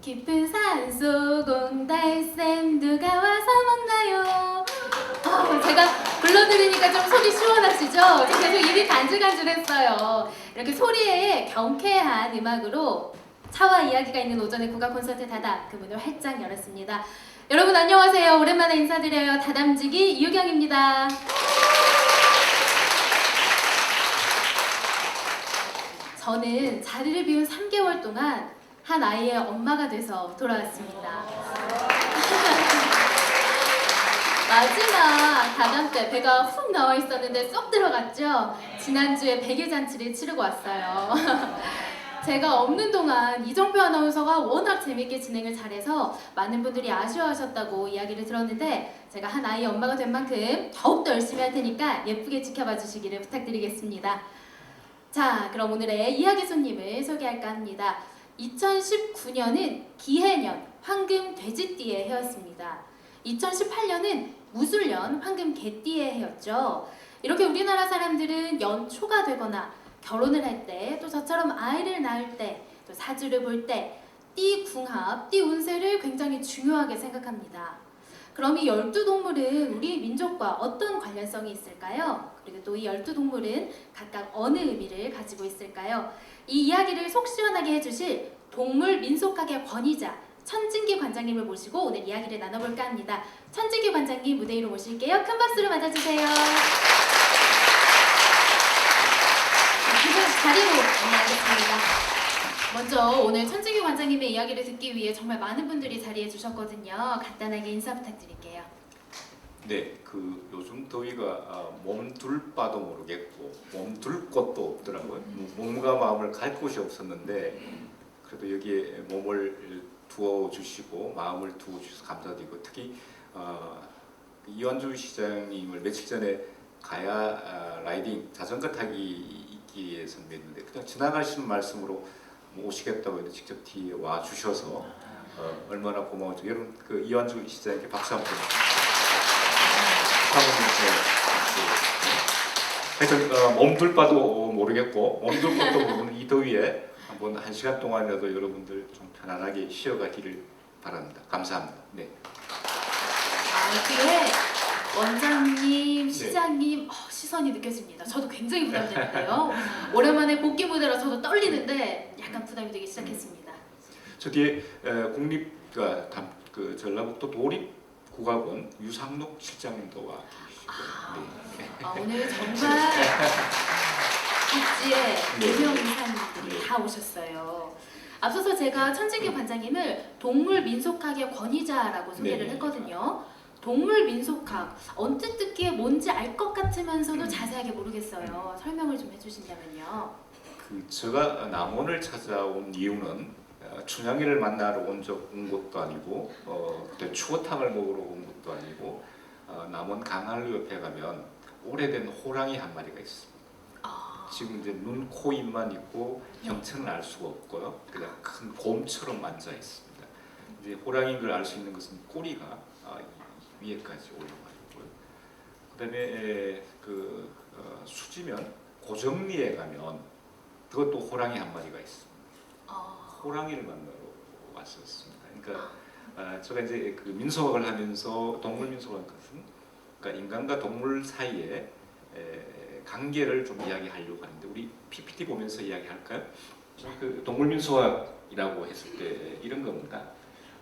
깊은 산속 옹달샘 누가 와서 먹나요? 제가 불러드리니까 좀 속이 시원하시죠? 저 계속 입이 간질간질했어요. 이렇게 소리에 경쾌한 음악으로 차와 이야기가 있는 오전의 국악 콘서트 다담 그 문을 활짝 열었습니다. 여러분 안녕하세요. 오랜만에 인사드려요. 다담지기 이유경입니다. 저는 자리를 비운 3개월 동안 한 아이의 엄마가 돼서 돌아왔습니다. 마지막 다담 때 배가 훅 나와 있었는데 쏙 들어갔죠? 지난주에 100일 잔치를 치르고 왔어요. 제가 없는 동안 이정표 아나운서가 워낙 재밌게 진행을 잘해서 많은 분들이 아쉬워하셨다고 이야기를 들었는데 제가 한 아이의 엄마가 된 만큼 더욱더 열심히 할 테니까 예쁘게 지켜봐 주시기를 부탁드리겠습니다. 자, 그럼 오늘의 이야기 손님을 소개할까 합니다. 2019년은 기해년 황금 돼지띠의 해였습니다. 2018년은 무술년 황금 개띠의 해였죠. 이렇게 우리나라 사람들은 연초가 되거나 결혼을 할 때, 또 저처럼 아이를 낳을 때, 또 사주를 볼 때 띠 궁합, 띠 운세를 굉장히 중요하게 생각합니다. 그럼 이 12동물은 우리 민족과 어떤 관련성이 있을까요? 그리고 또 이 12동물은 각각 어느 의미를 가지고 있을까요? 이 이야기를 속 시원하게 해주실 동물 민속학의 권위자 천진기 관장님을 모시고 오늘 이야기를 나눠볼까 합니다. 천진기 관장님 무대 위로 모실게요. 큰 박수로 맞아주세요. 자리로 안내하겠습니다. 먼저 오늘 천진기 관장님의 이야기를 듣기 위해 정말 많은 분들이 자리해 주셨거든요. 간단하게 인사 부탁드릴게요. 네, 그 요즘 더위가 몸둘 바도 모르겠고 몸둘 곳도 없더라고요. 몸과 마음을 갈 곳이 없었는데 그래도 여기에 몸을 두어 주시고 마음을 두어 주셔서 감사드리고 특히 이완주 시장님을 며칠 전에 가야 라이딩 자전거 타기 있기에 선배였는데 그냥 지나가시는 말씀으로 오시겠다고 해서 직접 뒤에 와 주셔서 얼마나 고마운지 여러분 그 이완주 시장님께 박수 한번 하여튼 몸둘 바도 모르겠고 몸둘 것도 모르는 이 더위에 한번 1시간 동안이라도 여러분들 좀 편안하게 쉬어가기를 바랍니다. 감사합니다. 네. 뒤에 원장님, 시장님 시선이 느껴집니다. 저도 굉장히 부담되는데요. 오랜만에 복귀 무대라 저도 떨리는데 약간 부담이 되기 시작했습니다. 저 뒤에 그 전라북도 도립국악원 유상록 실장님도 와 계시고 오늘 정말 각지의 유명 인사님들이 다 오셨어요. 앞서서 제가 천진기 관장님을 동물 민속학의 권위자라고 소개를 했거든요. 동물 민속학 언뜻 듣기에 뭔지 알 것 같으면서도 자세하게 모르겠어요. 설명을 좀 해주신다면요. 제가 남원을 찾아온 이유는 춘향이를 만나러 온 것도 아니고 그때 추어탕을 먹으러 온 것도 아니고 남원 강한루 옆에 가면 오래된 호랑이 한 마리가 있습니다. 지금 이제 눈, 코, 입만 있고 형체는 알 수가 없고요. 그냥 큰 곰처럼 앉아 있습니다. 이제 호랑이인 걸 알 수 있는 것은 꼬리가 위에까지 올라가 있고요. 그다음에 수지면 고정리에 가면 그것도 호랑이 한 마리가 있습니다. 호랑이를 만나러 왔었습니다. 그러니까 제가 이제 그 민속학을 하면서 동물 민속학 것은 그러니까 인간과 동물 사이에 관계를 좀 이야기하려고 하는데 우리 PPT 보면서 이야기할까요? 그 동물 민속학이라고 했을 때 이런 겁니다.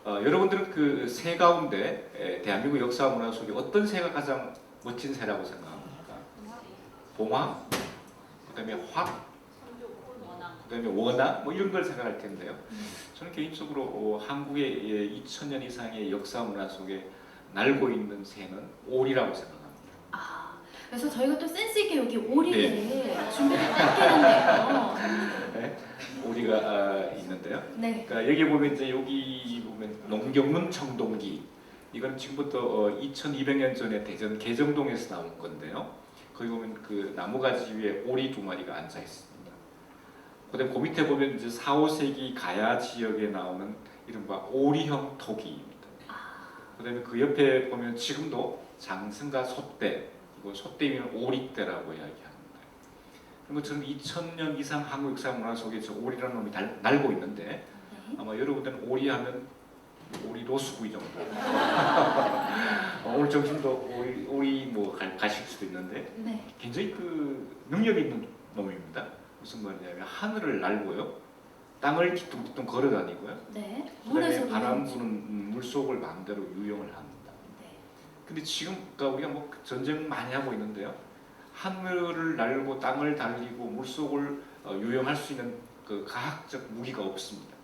여러분들은 그 새 가운데 대한민국 역사 문화 속에 어떤 새가 가장 멋진 새라고 생각합니까? 봉황, 그다음에 확, 그다음에 원앙 뭐 이런 걸 생각할 텐데요. 저는 개인적으로 한국의 2000년 이상의 역사 문화 속에 날고 있는 새는 오리라고 생각합니다. 그래서 저희가 또 센스 있게 여기 오리를 준비를 했는데요. 네, 오리가 있는데요. 네. 그러니까 여기 보면 이제 여기 보면 농경문 청동기 이건 지금부터 2200년 전에 대전 개정동에서 나온 건데요. 거기 보면 그 나무가지 위에 오리 두 마리가 앉아 있습니다. 그다음 그 밑에 보면 이제 4, 5세기 가야 지역에 나오는 이른바 오리형 토기입니다. 그다음에 그 옆에 보면 지금도 장승과 소떼, 이거 소떼이면 오리떼라고 이야기합니다. 그리고 저는 2000년 이상 한국 역사 문화 속에 저 오리라는 놈이 날고 있는데 아마 여러분들은 오리하면 오리 로스구이 정도. 오늘 점심도 오리 뭐 가실 수도 있는데 네. 굉장히 그 능력 있는 놈입니다. 무슨 말이냐면 하늘을 날고요, 땅을 뒤뚱뒤뚱 걸어다니고요. 네. 그다음에 물에서 바람 부는 물속을 마음대로 유영을 합니다. 네. 근데 지금 그러니까 우리가 뭐 전쟁 많이 하고 있는데요. 하늘을 날고 땅을 달리고 물속을 유영할 수 있는 그 과학적 무기가 없습니다.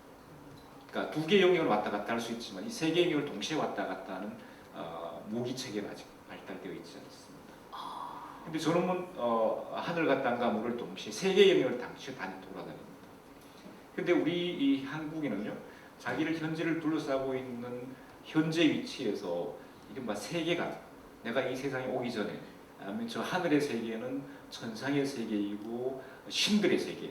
그러니까 두 개의 영역을 왔다 갔다 할 수 있지만 이 세 개의 영역을 동시에 왔다 갔다 하는 무기 체계는 아직 발달되어 있지 않습니다. 근데 저놈은 하늘과 땅과 물을 동시에 세 개의 영역을 동시에 돌아다닙니다. 근데 우리 이 한국인은요, 자기를 현재를 둘러싸고 있는 현재 위치에서 이른바 세계관, 내가 이 세상에 오기 전에 아니면 저 하늘의 세계는 천상의 세계이고 신들의 세계,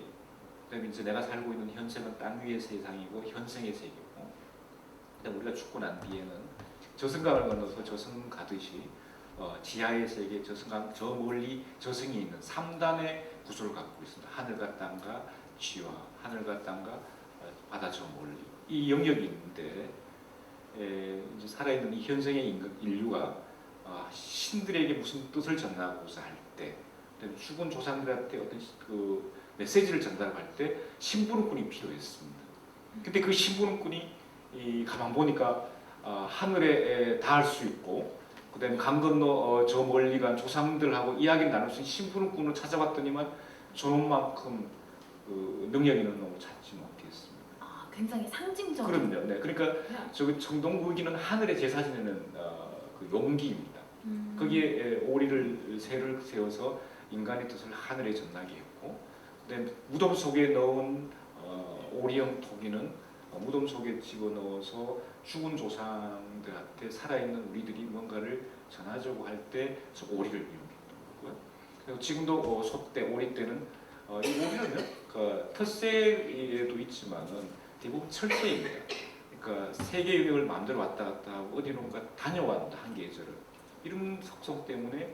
그다음에 이제 내가 살고 있는 현생은 땅 위의 세상이고 현생의 세계고, 그다음 우리가 죽고 난 뒤에는 저승강을 건너서 저승 가듯이 지하의 세계, 저승강, 저 멀리 저승이 있는 3단의 구조를 갖고 있습니다. 하늘과 땅과 지와, 하늘과 땅과 바다 저 멀리, 이 영역이 있는데 이제 살아있는 이 현생의 인류가 신들에게 무슨 뜻을 전하고자 할 때, 죽은 조상들한테 어떤 그 메시지를 전달할 때 심부름꾼이 필요했습니다. 근데 그 심부름꾼이 가만 보니까 하늘에 닿을 수 있고, 그다음에 강 건너 저 멀리 간 조상들하고 이야기를 나눌 수 있는 심부름꾼을 찾아봤더니만 저놈만큼 그 능력 있는 놈을 찾지 못했습니다. 굉장히 상징적인. 그럼요. 네, 그러니까 저기 청동무기는 하늘에 제사 지내는 그 용기입니다. 거기에 오리를 새를 세워서 인간의 뜻을 하늘에 전하게 했고, 그다음에 무덤 속에 넣은 오리형 토기는 무덤 속에 집어넣어서 죽은 조상들한테 살아있는 우리들이 뭔가를 전하자고 할 때 저 오리를 이용했던 거고요. 그리고 지금도 소때, 오리 때는 이 오리는요, 그 텃새에도 있지만은 대부분 철새입니다. 그러니까 세계 영역을 마음대로 왔다 갔다 하고 어디론가 다녀왔다, 한 계절을. 이런 속성 때문에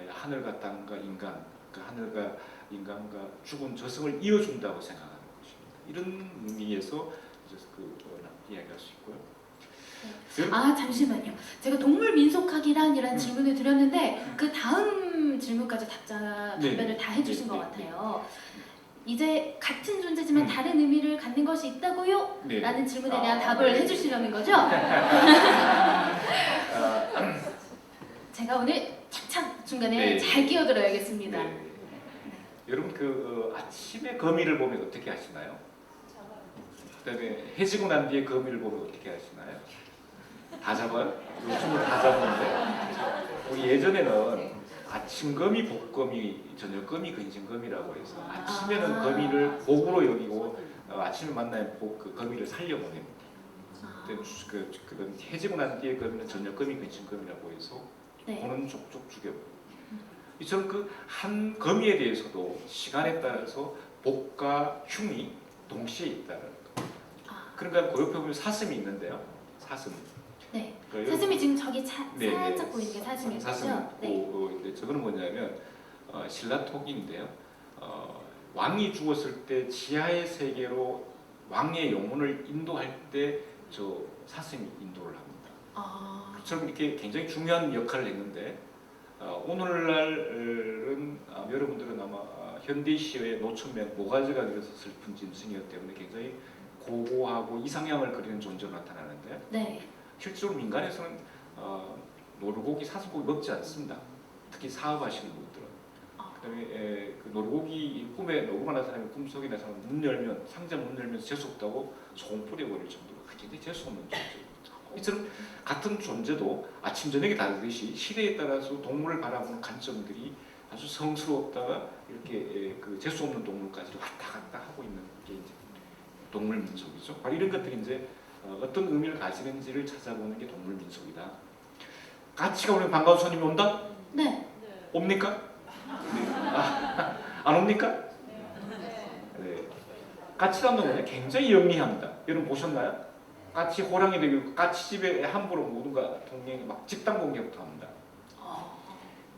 하늘과 땅과 인간, 그 하늘과 인간과 죽은 저승을 이어준다고 생각하는 것입니다. 이런 의미에서 그 이야기할 수 있고요. 잠시만요. 제가 동물 민속학이란이라는 질문을 드렸는데 그 다음 질문까지 답변을 다 해주신 것 같아요. 이제 같은 존재지만 다른 의미를 갖는 것이 있다고요? 네. 라는 질문에 대한 답을 해주시려는 거죠? 제가 오늘 착착 중간에 잘 끼어들어야겠습니다. 여러분 그 아침에 거미를 보면 어떻게 하시나요? 그다음에 해지고 난 뒤에 거미를 보면 어떻게 하시나요? 다 잡아요? 요즘은 다 잡는데 우리 예전에는 아침거미, 복거미, 저녁거미, 근신거미라고 해서 아침에는 거미를 복으로 여기고 아침에 만나면 그 거미를 살려보냅니다. 그 해지고 난 뒤에 거미는 저녁거미, 근신거미라고 해서 보는 족족 죽여버립니다. 이처럼 그 한 거미에 대해서도 시간에 따라서 복과 흉이 동시에 있다는 거. 그러니까 그 옆에 보면 사슴이 있는데요. 사슴. 네. 그러니까 사슴이 지금 저기 살짝 보이는 게 사슴이죠? 사슴. 네. 저거는 뭐냐면 신라톡인데요. 왕이 죽었을 때 지하의 세계로 왕의 영혼을 인도할 때 저 사슴이 인도를 합니다. 그처럼 이렇게 굉장히 중요한 역할을 했는데 오늘날은 여러분들은 아마 현대시의 노천명 모가지가 그려서 슬픈 짐승이었기 때문에 굉장히 고고하고 이상향을 그리는 존재로 나타나는데 실제로 민간에서는 노루고기, 사슴고기 먹지 않습니다. 특히 사업하시는 분들은. 그다음에 그 노루고기 꿈에 노루가 난 사람이 꿈속에 난 사람 문 열면 상자 문 열면서 재수 없다고 소금 뿌려버릴 정도로 굉장히 재수 없는 존재입니다. 이처럼 같은 존재도 아침 저녁이 다르듯이 시대에 따라서 동물을 바라보는 관점들이 아주 성스러웠다가 이렇게 그 재수 없는 동물까지 왔다 갔다 하고 있는 게 이제 동물 민속이죠. 바로 이런 것들이 이제 어떤 의미를 가지는지를 찾아보는 게 동물 민속이다. 같이가 오늘 반가운 손님이 온다? 네. 옵니까? 네. 안 옵니까? 네. 까치라는 놈은 굉장히 영리합니다. 여러분 보셨나요? 까치 호랑이 되고 까치집에 함부로 모든가 동행이 막 집단 공격부터 합니다.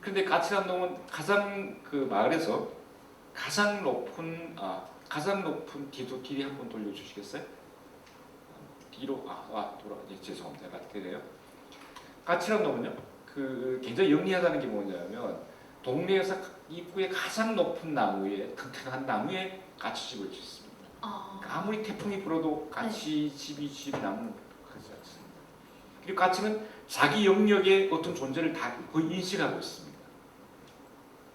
그런데 까치라는 놈은 가장 그 마을에서 가장 높은 기도 길이 한번 돌려주시겠어요? 뒤로 죄송합니다. 까치래요. 까치란 놈은요. 그 굉장히 영리하다는 게 뭐냐면 동네에서 입구에 가장 높은 나무에 튼튼한 나무에 까치집을 짓습니다. 그러니까 아무리 태풍이 불어도 까치집이 나무는 크지 않습니다. 그리고 까치는 자기 영역의 어떤 존재를 다 거의 인식하고 있습니다.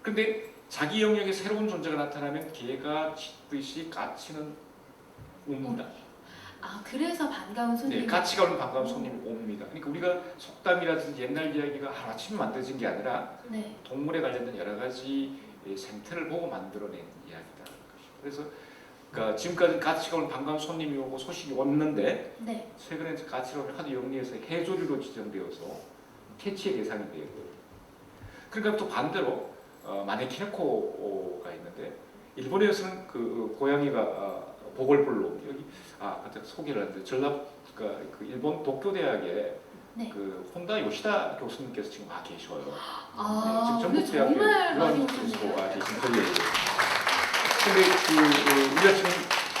그런데 자기 영역에 새로운 존재가 나타나면 개가 짖듯이 까치는 옵니다. 그래서 반가운 손님. 네, 까치가 오면 반가운 손님이 옵니다. 그러니까 우리가 속담이라든지 옛날 이야기가 하루아침에 만들어진 게 아니라 네. 동물에 관련된 여러 가지 생태를 보고 만들어낸 이야기다. 그래서 그러니까 지금까지 까치가 오면 반가운 손님이 오고 소식이 왔는데 네. 최근에 까치가 오면 하도 영리해서 해조류로 지정되어서 퇴치의 대상이 되고 그러니까 또 반대로 마네키네코가 있는데 일본에서는 그 고양이가 보궐불로 여기 그때 소개를 했는데 전라 그 일본 도쿄대학에 네. 그 혼다 요시다 교수님께서 지금 와 계셔요. 근데 정말 많이 오셨네요. 와 계신 거예요. 근데 우리가 지금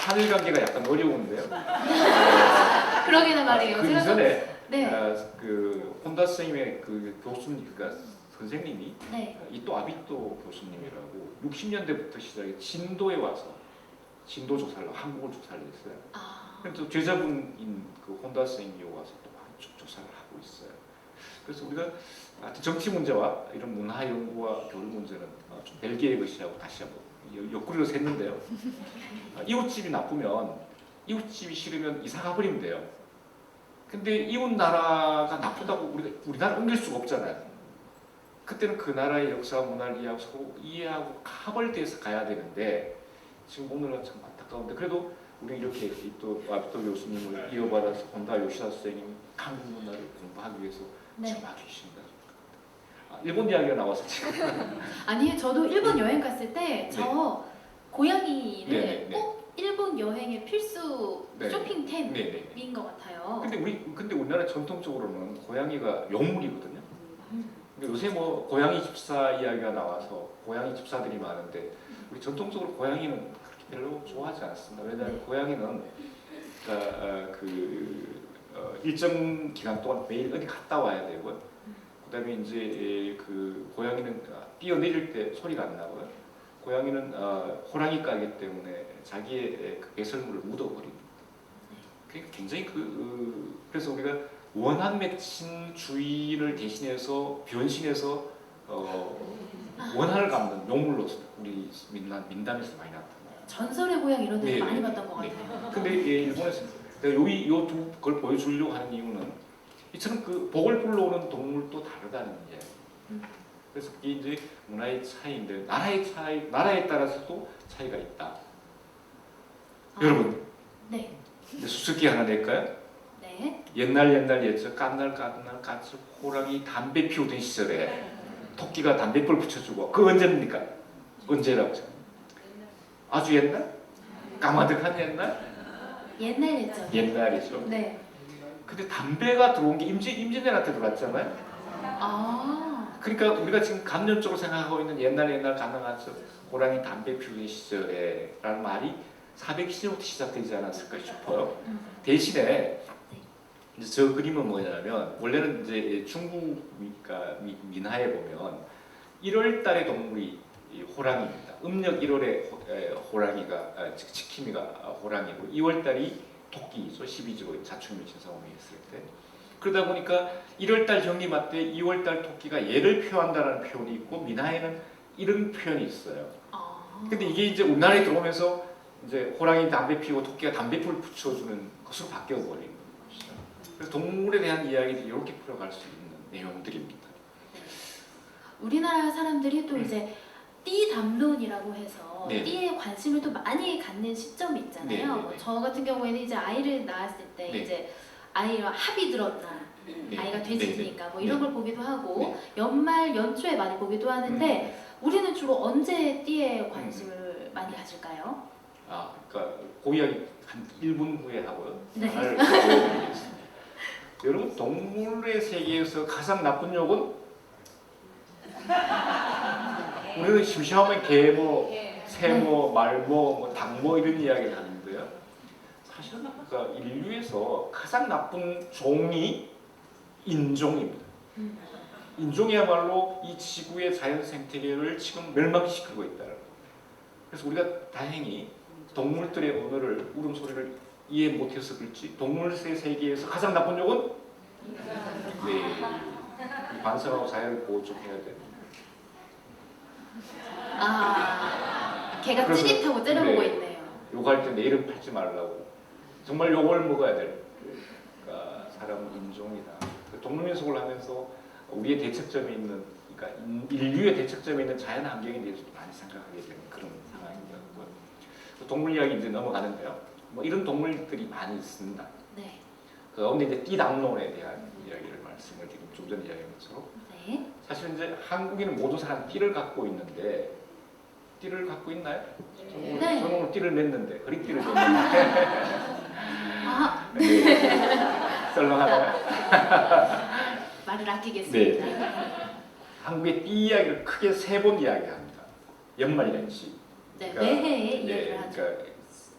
한일 관계가 약간 어려운데요. 그러게나 말이에요. 그 이전에 네. 그 혼다 선생님의 그 교수님 그러니까 선생님이 네. 이또 아비또 교수님이라고 60년대부터 시작해 진도에 와서 진도 조사를 한국을 조사를 했어요. 그래서 제자분인 그 혼다 선생님이 와서 또 쭉 조사를 하고 있어요. 그래서 우리가 정치 문제와 이런 문화 연구와 교류 문제는 좀 별개의 것이라고 다시 한번 옆구리로 샜는데요. 이웃집이 나쁘면 이웃집이 싫으면 이사 가버리면 돼요. 근데 이웃 나라가 나쁘다고 우리나라 옮길 수가 없잖아요. 그때는 그 나라의 역사 문화를 이해하고 서로 이해하고 카벌돼서 가야 되는데 지금 오늘은 참 안타까운데 그래도 우리 이렇게 또 아비토 교수님을 이어받아서 혼다 요시다 선생님이 한국 문화를 공부하기 위해서 지금 와 계십니다. 일본 이야기가 나와서 지금 아니 저도 일본 여행 갔을 때 저 고양이를 네. 꼭 일본 여행의 필수 네. 쇼핑템인 것 같아요. 근데 우리나라 전통적으로는 고양이가 용물이거든요. 근데 요새 뭐 고양이 집사 이야기가 나와서 고양이 집사들이 많은데 우리 전통적으로 고양이는 그렇게 별로 좋아하지 않습니다. 왜냐하면 고양이는 일정 기간 동안 매일 어디 갔다 와야 되고요. 그다음에 이제 그 고양이는 뛰어내릴 때 소리가 안 나고요. 고양이는 호랑이 까기 때문에 자기의 그 배설물을 묻어버립니다. 그러니까 굉장히 그래서 우리가 원한 맺힌 주의를 대신해서 변신해서 원한을 갚는 용물로서 우리 민담에서 많이 나타나요. 전설의 고양 이런 데 네, 많이 네, 봤던 것 네. 같아요. 근데 일본에서 내가 요 걸 보여주려고 하는 이유는 이처럼 그 복을 불러오는 동물도 다르다는 게. 그래서 이게 이제 문화의 차이인데 나라에 따라서도 차이가 있다. 여러분, 네. 이제 수수께 하나 낼까요? 네. 옛날 옛적 깐날 까치 호랑이 담배 피우던 시절에 토끼가 담배불 붙여주고 그 언제입니까? 언제라고 생각해요? 아주 옛날? 까마득한 옛날? 옛날이죠. 네. 근데 담배가 들어온 게 임진왜란 때 들어왔잖아요. 그러니까 우리가 지금 감염적으로 생각하고 있는 옛날 가능하죠. 호랑이 담배 피우던 시절에 라는 말이 400시대부터 시작되지 않았을까 싶어요. 대신에 이제 저 그림은 뭐냐면 원래는 이제 중국 민화에 보면 1월달의 동물이 호랑이입니다. 음력 1월에 호랑이가 치키미가 호랑이고 2월달이 토끼죠. 12조 자충미 진사오미 했을 때. 그러다 보니까 1월달 경리마 때 2월달 토끼가 얘를 표한다는 표현이 있고 민화에는 이런 표현이 있어요. 근데 이게 이제 우리나라에 들어오면서 이제 호랑이 담배 피우고 토끼가 담배불 붙여주는 것으로 바뀌어버린 것이죠. 그래서 동물에 대한 이야기를 이렇게 풀어갈 수 있는 내용들입니다. 우리나라 사람들이 또 이제 띠 담론이라고 해서 네. 띠에 관심을 또 많이 갖는 시점이 있잖아요. 네. 저 같은 경우에는 이제 아이를 낳았을 때 네. 이제 아이와 합이 들었나 네. 아이가 돼지니까 뭐 네. 이런 걸 보기도 하고 네. 연말 연초에 많이 보기도 하는데 우리는 주로 언제 띠에 관심을 많이 가질까요? 그러니까 그 이야기 한 1분 후에 하고요. 네. 하나를 보여드리겠습니다. 여러분 동물의 세계에서 가장 나쁜 욕은 우리는 심심하면 개모, 새모, 말모, 닭모 이런 이야기를 하는데요. 사실 그러니까 인류에서 가장 나쁜 종이 인종입니다. 인종이야말로 이 지구의 자연 생태계를 지금 멸망시키고 있다는 거예요. 그래서 우리가 다행히 동물들의 언어를 울음소리를 이해 못해서 그렇지 동물의 세계에서 가장 나쁜 종은 네, 반성하고 자연을 보호 좀 해야 돼. 걔가 그래서, 찌릿하고 째려보고 네. 있네요. 욕할 때 내 이름 팔지 말라고. 정말 욕을 먹어야 될 그러니까 사람은 인종이다. 동물민속을 하면서 우리의 대척점에 있는 그러니까 인류의 대척점에 있는 자연 환경에 대해서도 많이 생각하게 되는 그런 상황인 것 같고요. 동물 이야기 이제 넘어가는데요. 뭐 이런 동물들이 많이 있습니다. 네. 그 가운데 이제 띠당론에 대한 이야기를 말씀을 드리면 좀 전에 이야기한 것처럼 네. 사실 이제 한국인은 모두 사람 띠를 갖고 있는데 띠를 갖고 있나요? 네. 저는 오늘 띠를 맸는데 허리띠를 맸는데 네. 썰렁하나요? 말을 아끼겠습니다. 한국의 띠 이야기를 크게 3번 이야기합니다. 연말연시. 네, 그러니까, 매해 이야기를 하죠. 그러니까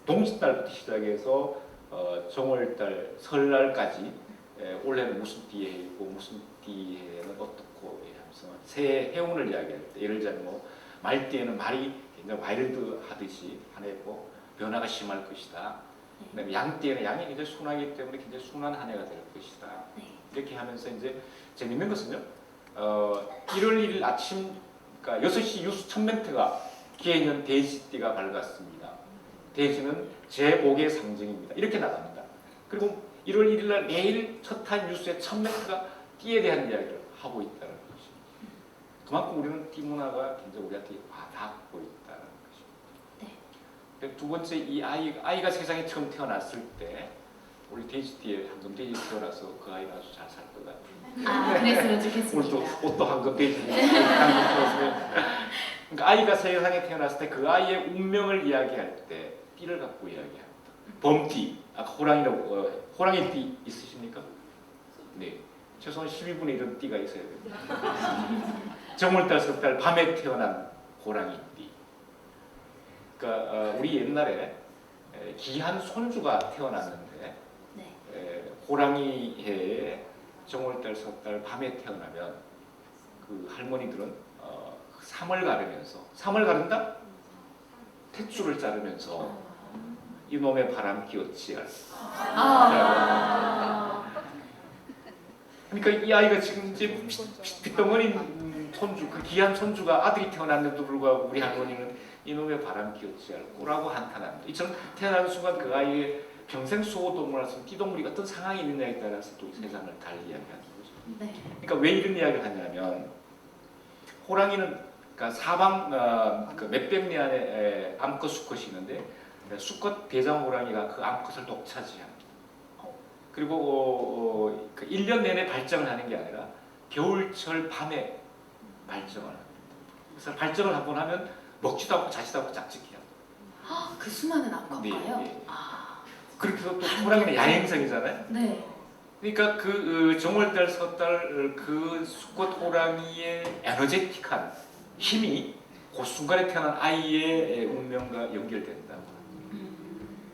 동짓달부터 시작해서 정월달, 설날까지 올해는 무슨 띠에 있고 무슨 띠에는 어떻고 하면서 새 해운을 이야기할 때 예를 들자면 뭐 말띠에는 말이 굉장히 와일드하듯이 한 해 뭐 변화가 심할 것이다. 그다음에 양띠에는 양이 굉장히 순하기 때문에 굉장히 순한 한 해가 될 것이다. 네. 이렇게 하면서 이제 재밌는 것은요. 1월 1일 아침 그러니까 6시 뉴스 첫 멘트가 기해년 돼지띠가 밝았습니다. 돼지는 제복의 상징입니다. 이렇게 나갑니다. 그리고 1월 1일 날 매일 첫한 뉴스의 첫 멘트가 띠에 대한 이야기를 하고 있다는 것입니다. 그만큼 우리는 띠 문화가 굉장히 우리한테 와닿고 있다는 것입니다. 네. 두 번째 이 아이가 세상에 처음 태어났을 때 우리 돼지띠에 황금 돼지 태어나서 그 아이가 아주 잘 살 것 같아요. 그랬으면 오늘 좋겠습니다. 또 옷도 황금 돼지 그러니까 아이가 세상에 태어났을 때 그 아이의 운명을 이야기할 때 띠를 갖고 이야기합니다. 범띠, 아까 호랑이라고 호랑이 띠 있으십니까? 네, 최소한 12분의 1은 띠가 있어야 됩니다. 정월달, 석달, 밤에 태어난 호랑이 띠. 그러니까 우리 옛날에 귀한 손주가 태어났는데 호랑이 해에 정월달, 석달, 밤에 태어나면 그 할머니들은 3월 가르면서 3월 가른다? 탯줄을 자르면서 이놈의 바람기 어찌할 그러니까 이 아이가 지금 이제 빗덩어린 손주 그 귀한 손주가 아들이 태어났는데도 불구하고 우리 할머니는 이놈의 바람기 어찌할꼬라고 한탄합니다. 이처럼 태어나는 순간 그 아이의 평생 수호동물로서 띠동물이 어떤 상황이 있느냐에 따라서 또 세상을 달리 이야기하는 거죠. 네. 그러니까 왜 이런 이야기를 하냐면 호랑이는 그러니까 사방 그 몇백 리 안에 암컷 수컷이 있는데 수컷 대장 호랑이가 그 암컷을 독차지합니다. 그리고 그 1년 내내 발정을 하는 게 아니라 겨울철 밤에 발정을 합니다. 그래서 발정을 한 번 하면 먹지도 않고 자지도 않고 짝짓기야. 그 수많은 암컷가요? 네. 그렇게 해서 또 호랑이는 야행성이잖아요. 네. 그러니까 그 정월달, 섣달 그 수컷 호랑이의 에너제틱한 힘이 그 순간에 태어난 아이의 운명과 연결된다.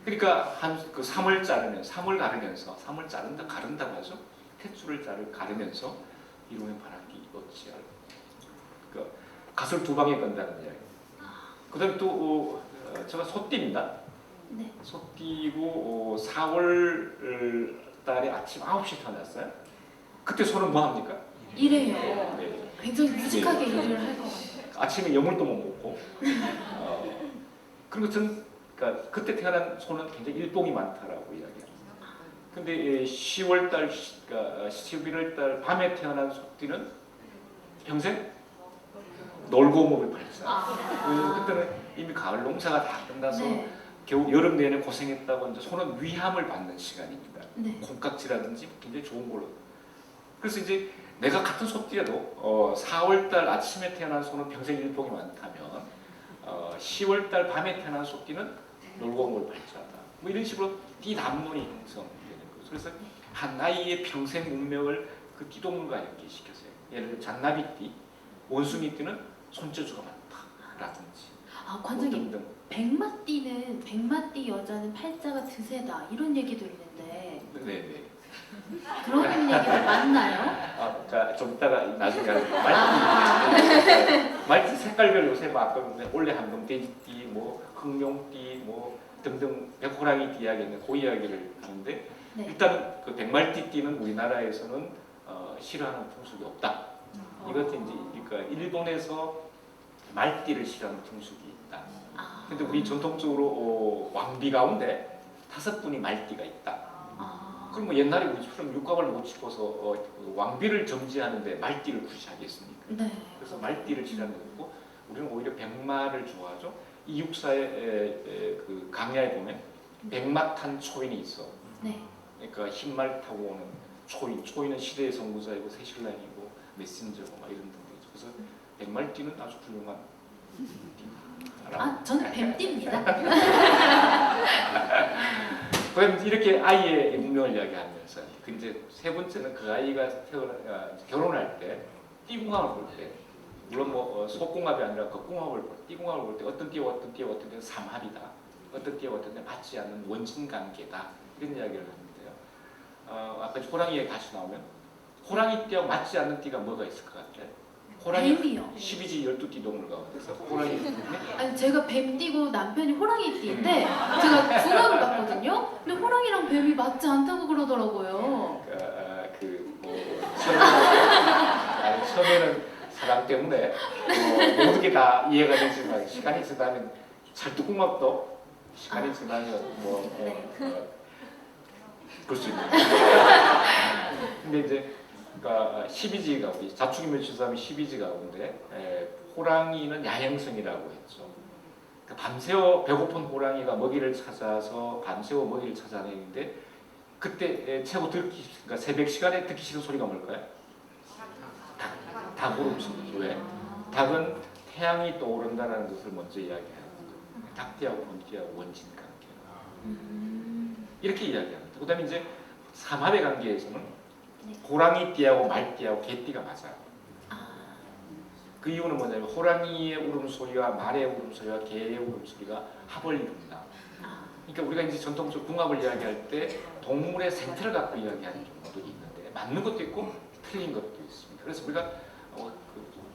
그러니까 그 3월 자르면서 3월 가르면서 3월 자른다 가른다고 하죠. 탯줄을 가르면서 이루는 바람기 어찌할. 그러니까 갓을 두 방에 건다는 이야기. 그다음에 또 제가 소띠입니다. 네. 소띠고 4월 달에 아침 9시에 태어났어요. 그때 소는 뭐 합니까? 이래요. 네. 굉장히 묵직하게 일을 할 것 같아요. 아침에 여물도 못 먹고. 그리고 전 그러니까 그때 태어난 소는 굉장히 일복이 많다라고 이야기합니다. 근데 10월 달, 그러니까 11월 달 밤에 태어난 소띠는 평생 놀고 먹을 발사. 그때는 이미 가을 농사가 다 끝나서 네. 겨울 여름 내내 고생했다고 이제 소는 위함을 받는 시간입니다. 네. 콩깍지라든지 굉장히 좋은 걸로. 그래서 이제 내가 같은 소띠라도 4월달 아침에 태어난 소는 평생 일복이 많다면 10월달 밤에 태어난 소띠는 놀고 먹을 발자다. 뭐 이런 식으로 띠담론이 형성되는 거죠. 그래서 한 아이의 평생 운명을 그 띠동물과 연계시켜서요. 예를 들어 잔나비띠, 원숭이띠는 손재주가 라든지 아, 관장님, 등등. 백마띠 여자는 팔자가 드세다 이런 얘기도 있는데 네네. 그런 얘기가 맞나요? 아, 그러니까 좀 이따가 나중에 말띠 말띠 색깔별 요새 막 원래 한금돼지띠, 뭐 흑룡띠, 뭐 등등 백호랑이 띠 이야기는 그 이야기를 하는데 네. 일단 그 백말띠띠는 우리나라에서는 싫어하는 풍속이 없다. 이것도 이제 그러니까 일본에서 말띠를 싫어하는 풍속이 있다. 아. 근데 우리 전통적으로 왕비 가운데 5분이 말띠가 있다. 아. 그럼 뭐 옛날에 우리처럼 육갑을 못 치고서 왕비를 점지하는데 말띠를 구시하겠습니까? 네. 그래서 말띠를 싫어하는 거고 우리는 오히려 백마를 좋아하죠. 이 육사의 그 강야에 보면 백마 탄 초인이 있어. 네. 그러니까 흰말 타고 오는 초인. 초인은 시대의 선구자이고 새신랑이고 메신저고 막 이런 분들이죠. 그래서 백말띠는 아주 훌륭한 아, 저는 뱀띠입니다. 그럼 이렇게 아이의 운명을 이야기하면서 그 이제 세 번째는 그 아이가 결혼할 때 띠궁합을 볼 때 물론 뭐 속궁합이 아니라 겉궁합을 볼 때 띠궁합을 볼 때 어떤 띠와 어떤 띠와 어떤 띠는 삼합이다. 어떤 띠와 어떤 띠는 맞지 않는 원진 관계다. 이런 이야기를 하는데요. 아까 호랑이 얘기 다시 나오면 호랑이 띠와 맞지 않는 띠가 뭐가 있을 것 같아요? 호랑이 뱀이요. 12지 12띠 동물 가운데서 호랑이 아니 제가 뱀띠고 남편이 호랑이띠인데 제가 궁합을 봤거든요. 근데 호랑이랑 뱀이 맞지 않다고 그러더라고요. 처음에는 사랑 때문에 모든 게 다 이해가 되지만 시간이 지나면 찰떡궁합도 시간이 지나면 그럴 수 있는. 근데 이제 그러니까 12지 가운데 자축인묘 주사하면 12지 가운데 호랑이는 야행성이라고 했죠. 그러니까 밤새워 배고픈 호랑이가 먹이를 찾아서 밤새워 먹이를 찾아내는데 그때 최고 그러니까 새벽 시간에 듣기 싫은 소리가 뭘까요? 닭 울음소리죠. 왜? 닭은 태양이 떠오른다는 것을 먼저 이야기하는 거예요. 닭띠하고 본띠하고 원진 관계. 이렇게 이야기합니다. 그다음에 이제 삼합의 관계에서는 호랑이띠하고 말띠하고 개띠가 맞아요. 그 이유는 뭐냐면 호랑이의 울음소리와 말의 울음소리와 개의 울음소리가 합을 이룬다. 그러니까 우리가 이제 전통적 궁합을 이야기할 때 동물의 생태를 갖고 이야기하는 경우도 있는데 맞는 것도 있고 틀린 것도 있습니다. 그래서 우리가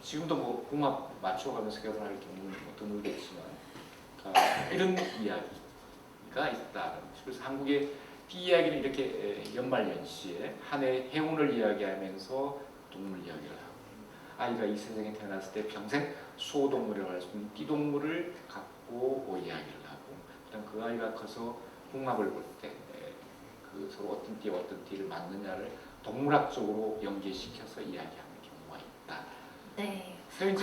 지금도 뭐 궁합 맞춰가면서 결혼할 경우는 드물겠지만 이런 이야기가 있다. 그래서 한국의 띠 이야기는 이렇게 연말연시에 한 해 해운을 이야기하면서 동물 이야기를 하고 아이가 이 세상에 태어났을 때 평생 수호동물이라고 할 수 있는 띠동물을 갖고 이야기를 하고 그다음 그 아이가 커서 궁합을 볼 때 그 서로 어떤 띠와 어떤 띠를 맞느냐를 동물학적으로 연계시켜서 이야기하는 경우가 있다. 네. 네.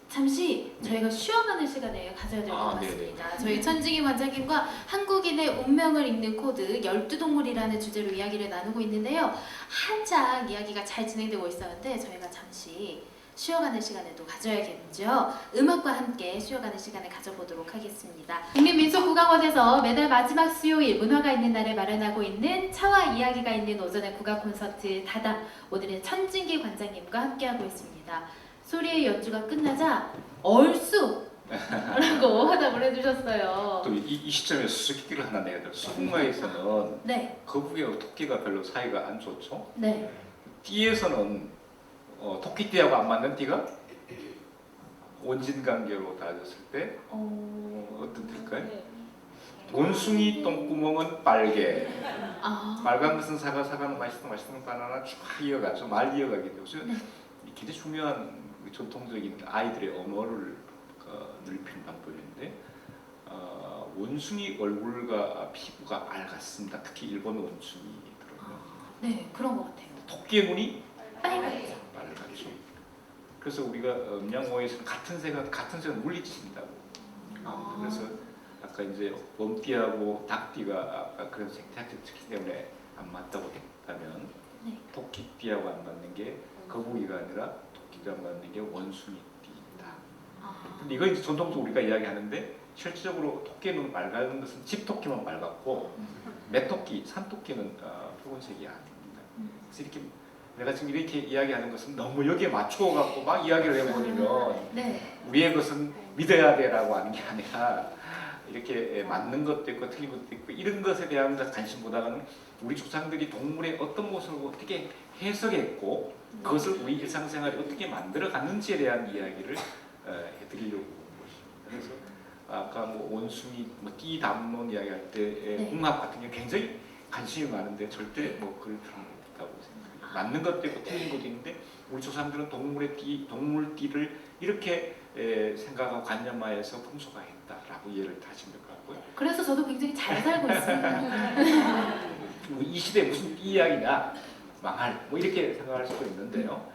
잠시 저희가 쉬어가는 시간을 가져야 될 것 같습니다. 네네. 저희 천직인 원장님과 한국인의 운명을 읽는 코드 12동물이라는 주제로 이야기를 나누고 있는데요. 한창 이야기가 잘 진행되고 있었는데 저희가 잠시 쉬어가는 시간을 또 가져야겠죠. 음악과 함께 쉬어가는 시간을 가져보도록 하겠습니다. 국민민속국악원에서 매달 마지막 수요일 문화가 있는 날에 마련하고 있는 차와 이야기가 있는 오전의 국악 콘서트 다담 오늘은 천진기 관장님과 함께하고 있습니다. 소리의 연주가 끝나자 얼쑤! 라고 화답을 해주셨어요. 또 이 시점에 수수께끼를 하나 내야 돼요. 수국마에서는 네. 거북이와 토끼가 별로 사이가 안 좋죠. 네. 띠에서는 토끼띠하고 안 맞는 띠가 원진 관계로 따졌을 때 어떤 띠일까요? 원숭이 똥구멍은 빨개. 빨간 것은 사과, 사과는 맛있는 바나나 쭉 이어가죠. 말 이어가게 되고 네. 굉장히 중요한 전통적인 아이들의 언어를 넓히는 방법인데 원숭이 얼굴과 피부가 알같습니다. 특히 일본 원숭이들은. 네, 그런 것 같아요. 토끼의 눈이 빨갛죠. 빨갛죠. 그래서 우리가 음양어에서는 같은 색은 물리치신다고. 그래서 아까 이제 범띠하고 닭띠가 아까 그런 생태학적 특징 때문에 안 맞다고 했다면 네. 토끼띠하고 안 맞는 게 거북이가 아니라 토끼가 안 맞는 게 원숭이띠입니다. 근데 이거 이제 전통적으로 우리가 이야기하는데 실질적으로 토끼의 눈 빨간 것은 집토끼만 빨갛고 메토끼, 산토끼는 붉은색이 아닙니다. 그래서 이렇게 내가 지금 이렇게 이야기하는 것은 너무 여기에 맞춰 갖고 막 이야기를 해버리면 네. 우리의 것은 믿어야 돼라고 하는 게 아니라 이렇게 맞는 것도 있고 틀린 것도 있고 이런 것에 대한 관심보다는 우리 조상들이 동물의 어떤 모습을 어떻게 해석했고 그것을 우리 일상생활에 어떻게 만들어갔는지에 대한 이야기를 해드리려고 본 것입니다. 그래서 아까 뭐 원숭이, 뭐 띠 담론 이야기할 때 네. 궁합 같은 게 굉장히 관심이 많은데 절대 뭐 그럴 필요는 없다고 생각해요. 맞는 것도 있고 틀린 것도 있는데 우리 조상들은 동물 띠를 이렇게 생각하고 관념화해서 풍속화했다라고 이해를 하시면 될 것 같고요. 그래서 저도 굉장히 잘 살고 있습니다. 이 시대에 무슨 띠 이야기냐 망할 뭐 이렇게 생각할 수도 있는데요.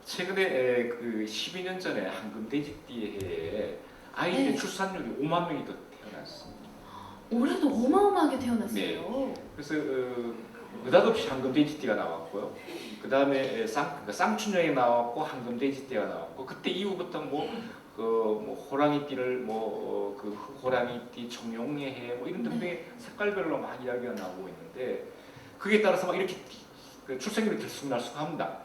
최근에 그 12년 전에 황금돼지띠의 해에 아이들의 네. 출산율이 5만 명이 더 태어났습니다. 올해도 어마어마하게 태어났어요. 네. 그래서 느닷없이 황금돼지띠가 나왔고요. 그 다음에 쌍춘령이 나왔고 황금돼지띠가 나왔고 그때 이후부터 뭐 호랑이띠를 그 호랑이띠, 청룡의 해 뭐 이런 등등의 색깔별로 막 이야기가 나오고 있는데 그에 따라서 막 이렇게 그 출생률이 들쑥날쑥합니다.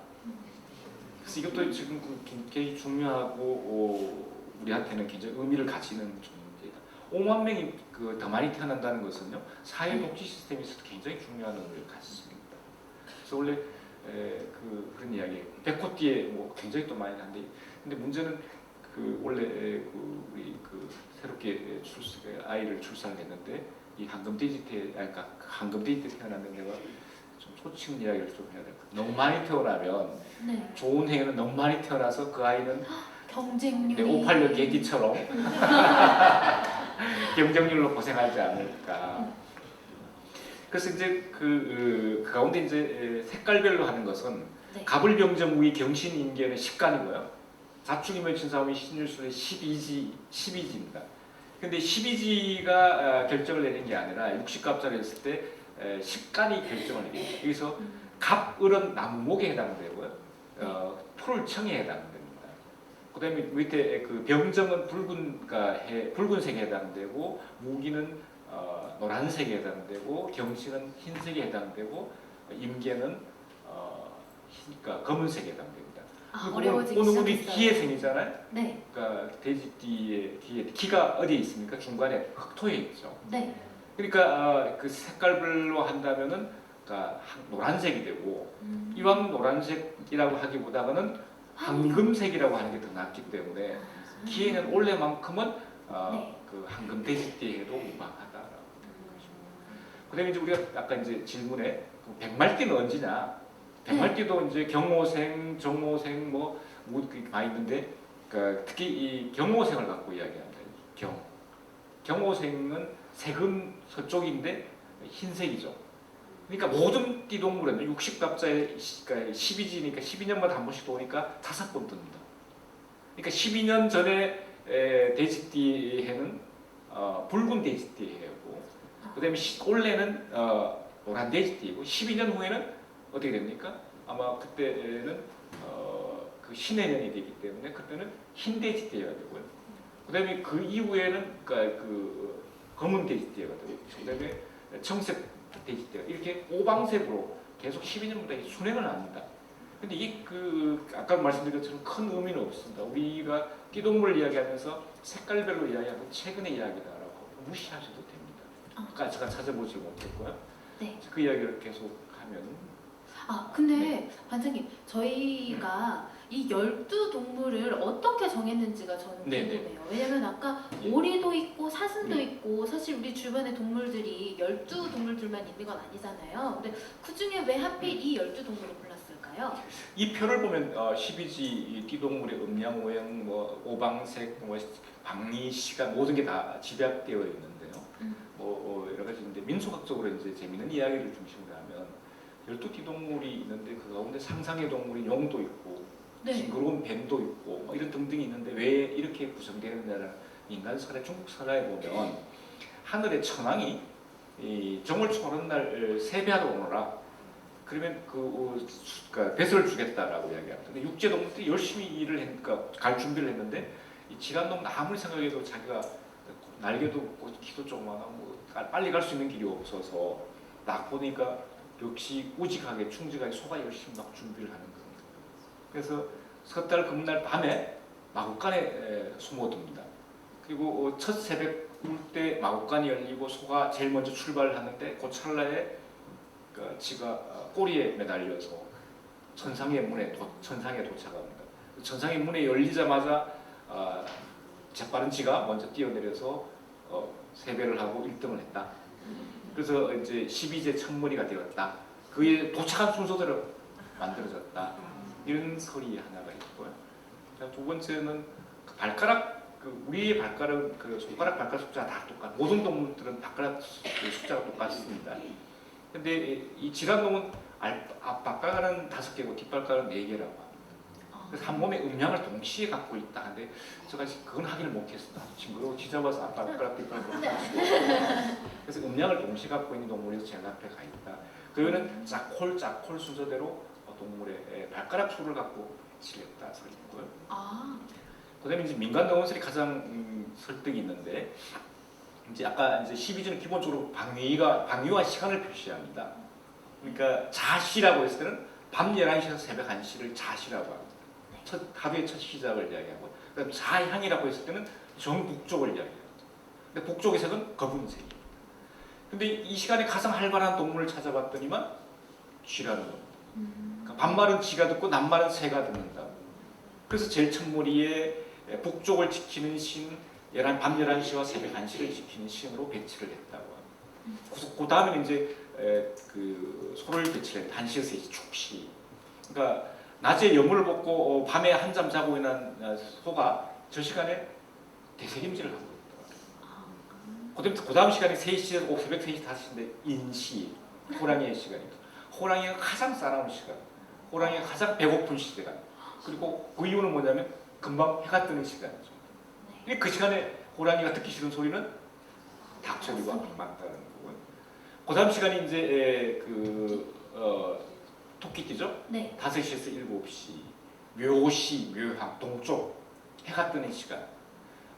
그래서 이것도 지금 굉장히 중요하고 우리한테는 굉장히 의미를 가지는 문제다. 5만 명이 더 많이 태어난다는 것은요 사회 복지 시스템에 있어서 굉장히 중요한 의미를 갖습니다. 그래서 원래 그런 이야기, 백호띠에 뭐 굉장히 또 많이 하는데, 근데 문제는 원래 우리 새롭게 아이를 출산했는데 이 황금돼지 때 태어났는 데가 좀 솔직한 이야기를 좀 해야 될 것 같아요. 너무 많이 태어나면 네. 좋은 해에는 너무 많이 태어나서 그 아이는 경쟁률이 586 얘기처럼 경쟁률로 고생하지 않을까. 그래서 이제 그 가운데 이제 색깔별로 하는 것은 네. 갑을병정무의 경신인계는 10간이고요. 사축이면 진사오미 신율술의 12지입니다. 근데 12지가 결정을 내는 게 아니라 60갑자를 했을 때 10간이 결정을 내립니다. 여기서 갑을은 나무목에 해당되고요. 풀청에 해당됩니다. 그 다음에 밑에 그 병정은 붉은색에 해당되고 무기는 노란색에 해당되고 경신은 흰색에 해당되고 임계는 그러니까 검은색에 해당됩니다. 어려워지기 오늘 우리 시작했어요. 기해생이잖아요. 네. 그러니까 돼지띠의 기가 어디에 있습니까? 중간에 흑토에 있죠. 네. 그러니까 그 색깔별로 한다면은 그러니까 노란색이 되고 이왕 노란색이라고 하기보다는 황금색이라고 하는 게 더 낫기 때문에 기해는 올해만큼은 네. 그 황금 돼지띠에 해도 무방하다라고 되는 것입니다. 그다음에 이제 우리가 아까 이제 질문에 백말띠는 언제냐? 백말띠도 이제 경호생, 정호생 뭐 많이 있는데 그러니까 특히 이 경호생을 갖고 이야기합니다. 경호생은 색은 서쪽인데 흰색이죠. 그러니까 모든 띠동물에는 60갑자에 12지니까 12년마다 한 번씩 도니까 5번 뜹니다. 그러니까 12년 전에 돼지띠 해는 붉은 돼지띠 해고 그 다음에 올해는 노란 돼지띠이고 12년 후에는 어떻게 됩니까? 아마 그때는 그 신해년이 되기 때문에 그때는 흰 돼지띠가 되고요. 그 다음에 그 이후에는 그 검은 돼지띠가 되고 그 다음에 청색 돼지띠가 이렇게 오방색으로 계속 12년마다 순행을 합니다. 근데 이게 아까 말씀드린 것처럼 큰 의미는 없습니다. 우리가 띠동물 이야기하면서 색깔별로 이야기하면 최근의 이야기다라고 무시하셔도 됩니다. 아까 제가 찾아보지 못했고요. 네. 그 이야기를 계속 하면 근데 관장님 저희가 이 12동물을 어떻게 정했는지가 저는 궁금해요. 왜냐면 아까 오리도 있고 사슴도 있고 사실 우리 주변에 동물들이 12동물들만 있는 건 아니잖아요. 근데 그 중에 왜 하필 이 12동물을 골랐을까요? 이 표를 보면 12지 띠동물의 음양, 오행, 뭐 오방색, 뭐 방리, 시간 모든 게 다 집약되어 있는데요. 뭐 여러 가지인데 민속학적으로 이제 재미있는 이야기를 중심으로 하면 12띠동물이 있는데 그 가운데 상상의 동물이 용도 있고 징그러운 뱀도 있고 뭐 이런 등등이 있는데 왜 이렇게 구성되느냐는 인간 사례, 중국 사례에 보면 하늘의 천왕이 이 정월 초는 날 세배하러 오너라. 그러면 배설을 주겠다라고 이야기합니다. 근데 육지 동물들이 열심히 일을 했으니까 갈 준비를 했는데 이 지간동 아무리 생각해도 자기가 날개도 없고 키도 조그마하고 빨리 갈 수 있는 길이 없어서 딱 보니까 역시 우직하게 충직하게 소가 열심히 막 준비를 하는 겁니다. 그래서 섣달 금날 밤에 마구간에 숨어듭니다. 그리고 첫 새벽 울 때 마구간이 열리고 소가 제일 먼저 출발을 하는데 그 찰나에 지가 꼬리에 매달려서 천상의 천상에 도착합니다. 천상의 문에 열리자마자 재빠른 지가 먼저 뛰어내려서 세배를 하고 1등을 했다. 그래서 이제 12제 천머리가 되었다. 그의 도착한 순서대로 만들어졌다. 이런 설이 하나가 있고요. 자, 두 번째는 그 발가락, 우리의 발가락, 손가락 발가락 숫자가 다 똑같아. 모든 동물들은 발가락 숫자가 똑같습니다. 근데 이 지란동은 앞발가락은 5개고 뒷발가락은 4개라고 합니다. 그래서 한 몸에 음량을 동시에 갖고 있다. 근데 제가 그건 확인을 못했습니다. 징그러워 뒤잡아서 앞발가락 뒷발가락 그래서 음량을 동시에 갖고 있는 동물에서 제일 앞에 가 있다. 그거는 짝콜 순서대로 동물의 발가락 수를 갖고 칠했다 설이 있고요. 그다음에 이제 민간 동원설이 가장 설득이 있는데 이제 아까 이제 12지는 기본적으로 방위와 시간을 표시합니다. 그러니까 자시라고 했을 때는 밤 11시에서 새벽 1시를 자시라고 합니다. 하루의 첫 시작을 이야기하고, 그다음 자향이라고 했을 때는 정북쪽을 이야기합니다. 근데 북쪽의 색은 검은색입니다. 근데 이 시간에 가장 활발한 동물을 찾아봤더니만 쥐라는 겁니다. 그러니까 밤말은 쥐가 듣고 낮말은 새가 듣는다. 그래서 제일 첫머리에 북쪽을 지키는 신, 밤 11시와 새벽 1시를 지키는 신으로 배치를 했다고 합니다. 그 다음에 이제 그 소를 배치를 했다. 1시에서 3시 축시. 그러니까 낮에 여물을 벗고 밤에 한잠 자고 있는 소가 저 시간에 대세김질을 하고 있다. 그 다음 시간이 3시에서 새벽 3시, 5시인데 인시, 호랑이의 시간입니다. 호랑이가 가장 싸나운 시간, 호랑이가 가장 배고픈 시간, 그리고 그 이유는 뭐냐면 금방 해가 뜨는 시간이죠. 그 시간에 호랑이가 듣기 싫은 소리는 닭 소리와 맞다는 거고요. 그 다음 시간이 이제 토끼띠죠? 네. 5시에서 7시, 묘시, 묘향, 동쪽, 해가 뜨는 시간.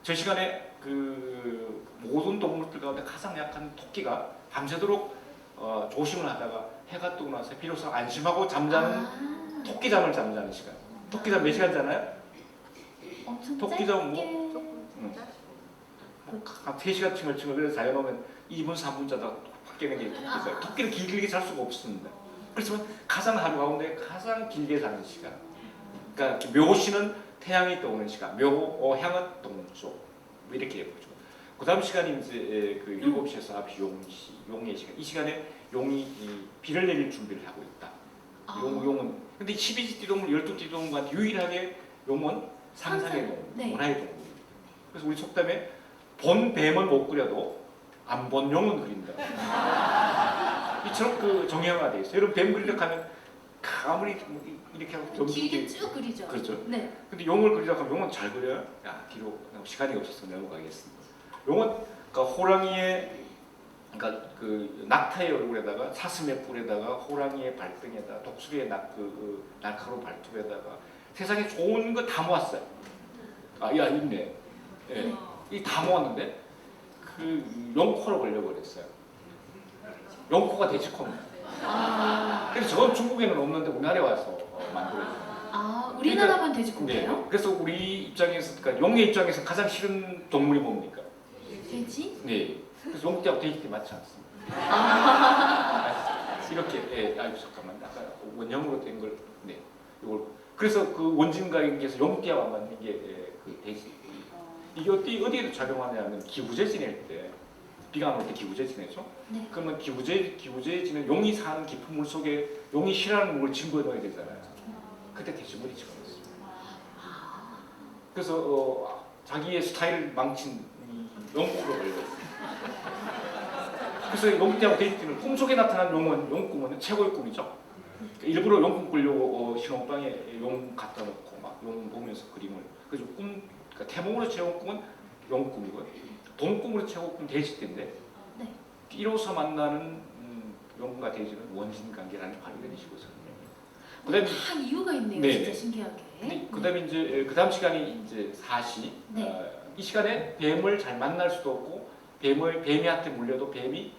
저 시간에 그 모든 동물들 가운데 가장 약한 토끼가 밤새도록 조심을 하다가 해가 뜨고 나서 비로소 안심하고 잠자는 토끼잠을 잠자는 시간. 토끼잠 몇 시간 자나요? 엄청 토끼잠 짧게. 한 3시간 칭얼칭얼 그래서 자려놓으면 2분, 3분 자다가 확 깨는 게 토끼자. 토끼는 길게 잘 수가 없습니다. 그렇지만 가장 하루 가운데 가장 길게 자는 시간. 그러니까 묘시는 태양이 떠오는 시간, 묘향은 동쪽. 이렇게 보죠. 그 다음 시간이 이제 그 7시에서 9시 용시, 용의 시간. 이 시간에 용이 비를 내릴 준비를 하고 있다. 용은 근데 12지 띠동물, 12띠 동물과 유일하게 용은 상상의 동물, 네. 문화의 동물입니다. 그래서 우리 속담에 본 뱀은 못 그려도 안 본 용은 그린다. 이처럼 그 정형화되어 있어요. 여러분 뱀 그리려고 하면 아무리 이렇게 하고 길게 쭉 그리죠. 그렇죠. 네. 근데 용을 그리려고 하면 용은 잘 그려요. 뒤로 시간이 없어서 넘어가겠습니다. 용은 그러니까 호랑이의 그러니까 그 낙타의 얼굴에다가 사슴의 뿔에다가 호랑이의 발등에다가 독수리의 날카로운 발톱에다가 세상에 좋은 거 다 모았어요. 있네. 예. 이 다 모았는데 그 용코로 걸려버렸어요. 용코가 돼지코입니다. 그래서 저건 중국에는 없는데 우리나라에 와서 만들어요. 우리나라만 돼지코인가요? 네. 그래서 우리 입장에서, 그러니까 용의 입장에서 가장 싫은 동물이 뭡니까? 돼지? 네. 그래서 용띠하고 돼지띠 맞지 않습니다. 이렇게, 잠깐만. 아까 원형으로 된 걸, 네. 이걸. 그래서 그 원진가에서 용띠하고 안 맞는 게 그 돼지. 이게 어디에도 작용하냐면 기후제 지낼 때, 비가 안 올 때 기후제 지내죠? 네. 그러면 기후제 지는 용이 사는 깊은 물 속에 용이 싫어하는 물을 집어 넣어야 되잖아요. 그때 돼지물이 집어넣었어요. 그래서 자기의 스타일을 망친 용코로 걸렸어요. 그래서 용띠하고 돼지띠는 꿈속에 나타난 용꿈은 최고의 꿈이죠. 그러니까 일부러 용꿈 꾸려고 신혼방에 용 갖다 놓고 막 용 보면서 그림을. 그래서 그러니까 태몽으로 채운 꿈은 용꿈이고요. 동꿈으로 채운 꿈은 돼지띠인데 네. 이로서 만나는 용과 돼지는 원진관계라는 바로 이런 식으로 설명해요. 한 이유가 있네요. 네. 진짜 신기하게. 그다음에 이제 그 다음 시간이 이제 4시. 네. 이 시간에 뱀을 잘 만날 수도 없고 뱀한테 물려도 뱀이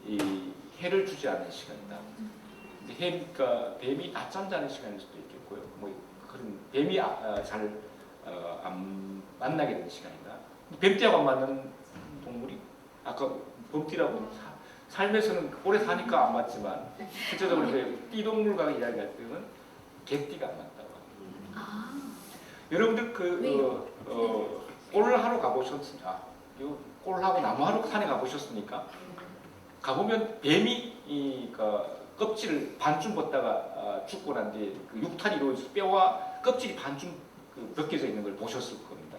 이 해를 주지 않는 시간이다. 그러니까 뱀이 낮잠 자는 시간일 수도 있겠고요. 뭐 그런 뱀이 잘 안 만나게 되는 시간인가. 뱀띠하고 안 맞는 동물이 아까 범띠라고 삶에서는 오래 사니까 안 맞지만 실제적으로 이제 띠동물과 이야기할 때는 개띠가 안 맞다고 합니다. 아, 여러분들 왜요? 꼴하러 가보셨습니까? 꼴하고 나무하러 산에 가보셨습니까? 가보면 뱀이 껍질을 반쯤 벗다가 죽고 난 뒤에 그 육탈이 이루어져서 뼈와 껍질이 반쯤 벗겨져 있는 걸 보셨을 겁니다.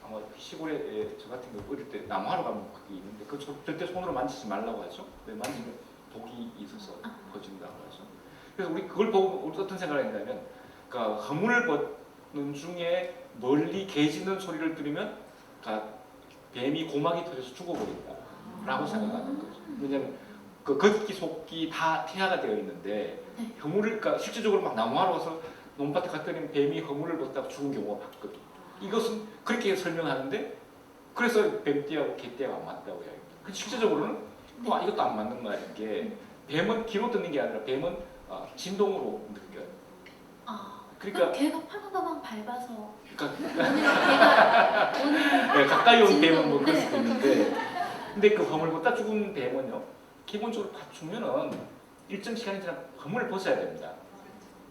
아마 시골에 저 같은 경우 어릴 때 나무하러 가면 그게 있는데 그 절대 손으로 만지지 말라고 하죠. 왜 만지면 독이 있어서 퍼진다고 하죠. 그래서 우리 그걸 보고 우리 어떤 생각을 했냐면 그러니까 허물을 벗는 중에 멀리 개 짖는 소리를 들으면 뱀이 고막이 터져서 죽어버린다라고 생각하는 거죠. 왜냐하면 그 걷기 속기 다 태아가 되어 있는데 허물을 그러니까 실질적으로 막 나무하러 와서 논밭에 갔더니 뱀이 허물을 벗다가 죽은 경우가 봤거든. 이것은 그렇게 설명하는데 그래서 뱀띠하고 개띠하고 안 맞다고 이야기합니다. 근데 실제적으로는 또 이것도 안 맞는 말인 게 뱀은 귀로 듣는 게 아니라 뱀은 진동으로 느껴요. 그러니까 걔가 파가방 밟아서 그러니까 오늘 네, 가까이 온 뱀은 진동, 뭐 그럴 네. 수도 있는데 근데 그 허물 벗다 죽은 뱀은요 기본적으로 죽으면은 일정 시간이 지나 허물을 벗어야 됩니다.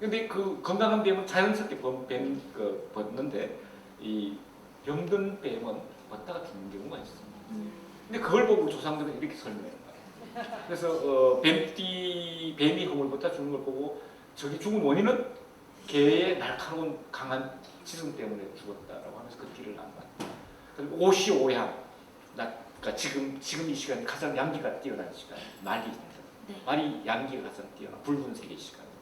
근데 그 건강한 뱀은 자연스럽게 벗는데 이 병든 뱀은 벗다가 죽는 경우가 있습니다. 근데 그걸 보고 조상들은 이렇게 설명해요. 그래서 뱀이 허물 벗다 죽는 걸 보고 저기 죽은 원인은 개의 날카로운 강한 짖음 때문에 죽었다라고 하면서 그 띠를 안 봤다. 그리고 오시오양, 그러니까 지금 이 시간이 가장 양기가 뛰어난 시간, 말입니다. 네. 말이 양기가 가장 뛰어난 붉은색의 시간입니다.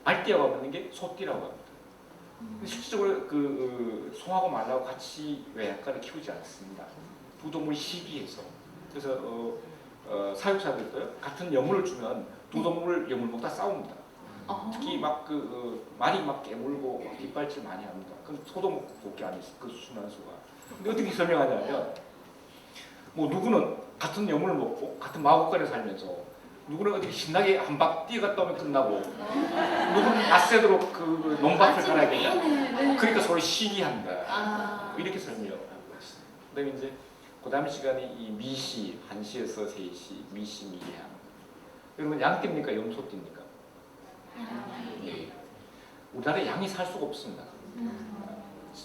말띠하고 맞는 게 소띠라고 합니다. 근데 실질적으로 송하고 말하고 같이 외양간을 키우지 않습니다. 두 동물이 시기해서 그래서 사육사들도요 같은 여물을 주면 두 동물 여물 먹다 싸웁니다. 특히 막 말이 막 깨물고 막 뒷발질 많이 합니다. 그럼 소도 먹기 아니었어 그 순환수가. 근데 어떻게 설명하냐면 뭐 누구는 같은 여물을 먹고 같은 마곡간에 살면서 누구는 어디 신나게 한 박 뛰어갔다 오면 끝나고 누구는 낮새도록 그 논밭을 갈아야 된다. 그러니까 서로 시기한다. 이렇게 설명하고 있습니다. 그다음에 이제 그 다음 시간이 이 미시 1시에서 3시 미시 미양. 여러분 양띠입니까 염소띠입니까? 네. 우리나라에 양이 살 수가 없습니다.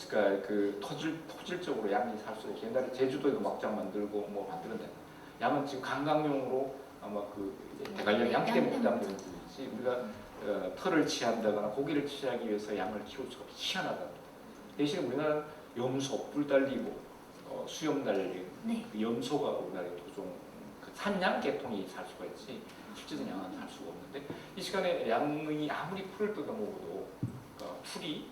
그러니까 그 토질적으로 양이 살 수가 없어요. 옛날에 제주도에도 막장 만들고 뭐 만드는데 양은 지금 관광용으로 아마 대관령 양떼 먹다는 분이지 우리가 털을 취한다거나 고기를 취하기 위해서 양을 키울 수가 없어 희한하답니다. 대신에 우리나라는 염소, 뿔 달리고 수염 달린 그 염소가 우리나라의 토종 산양 계통이 살 수가 있지 실제는 양은 살 수가 없는데 이 시간에 양이 아무리 풀을 뜯어먹어도 풀이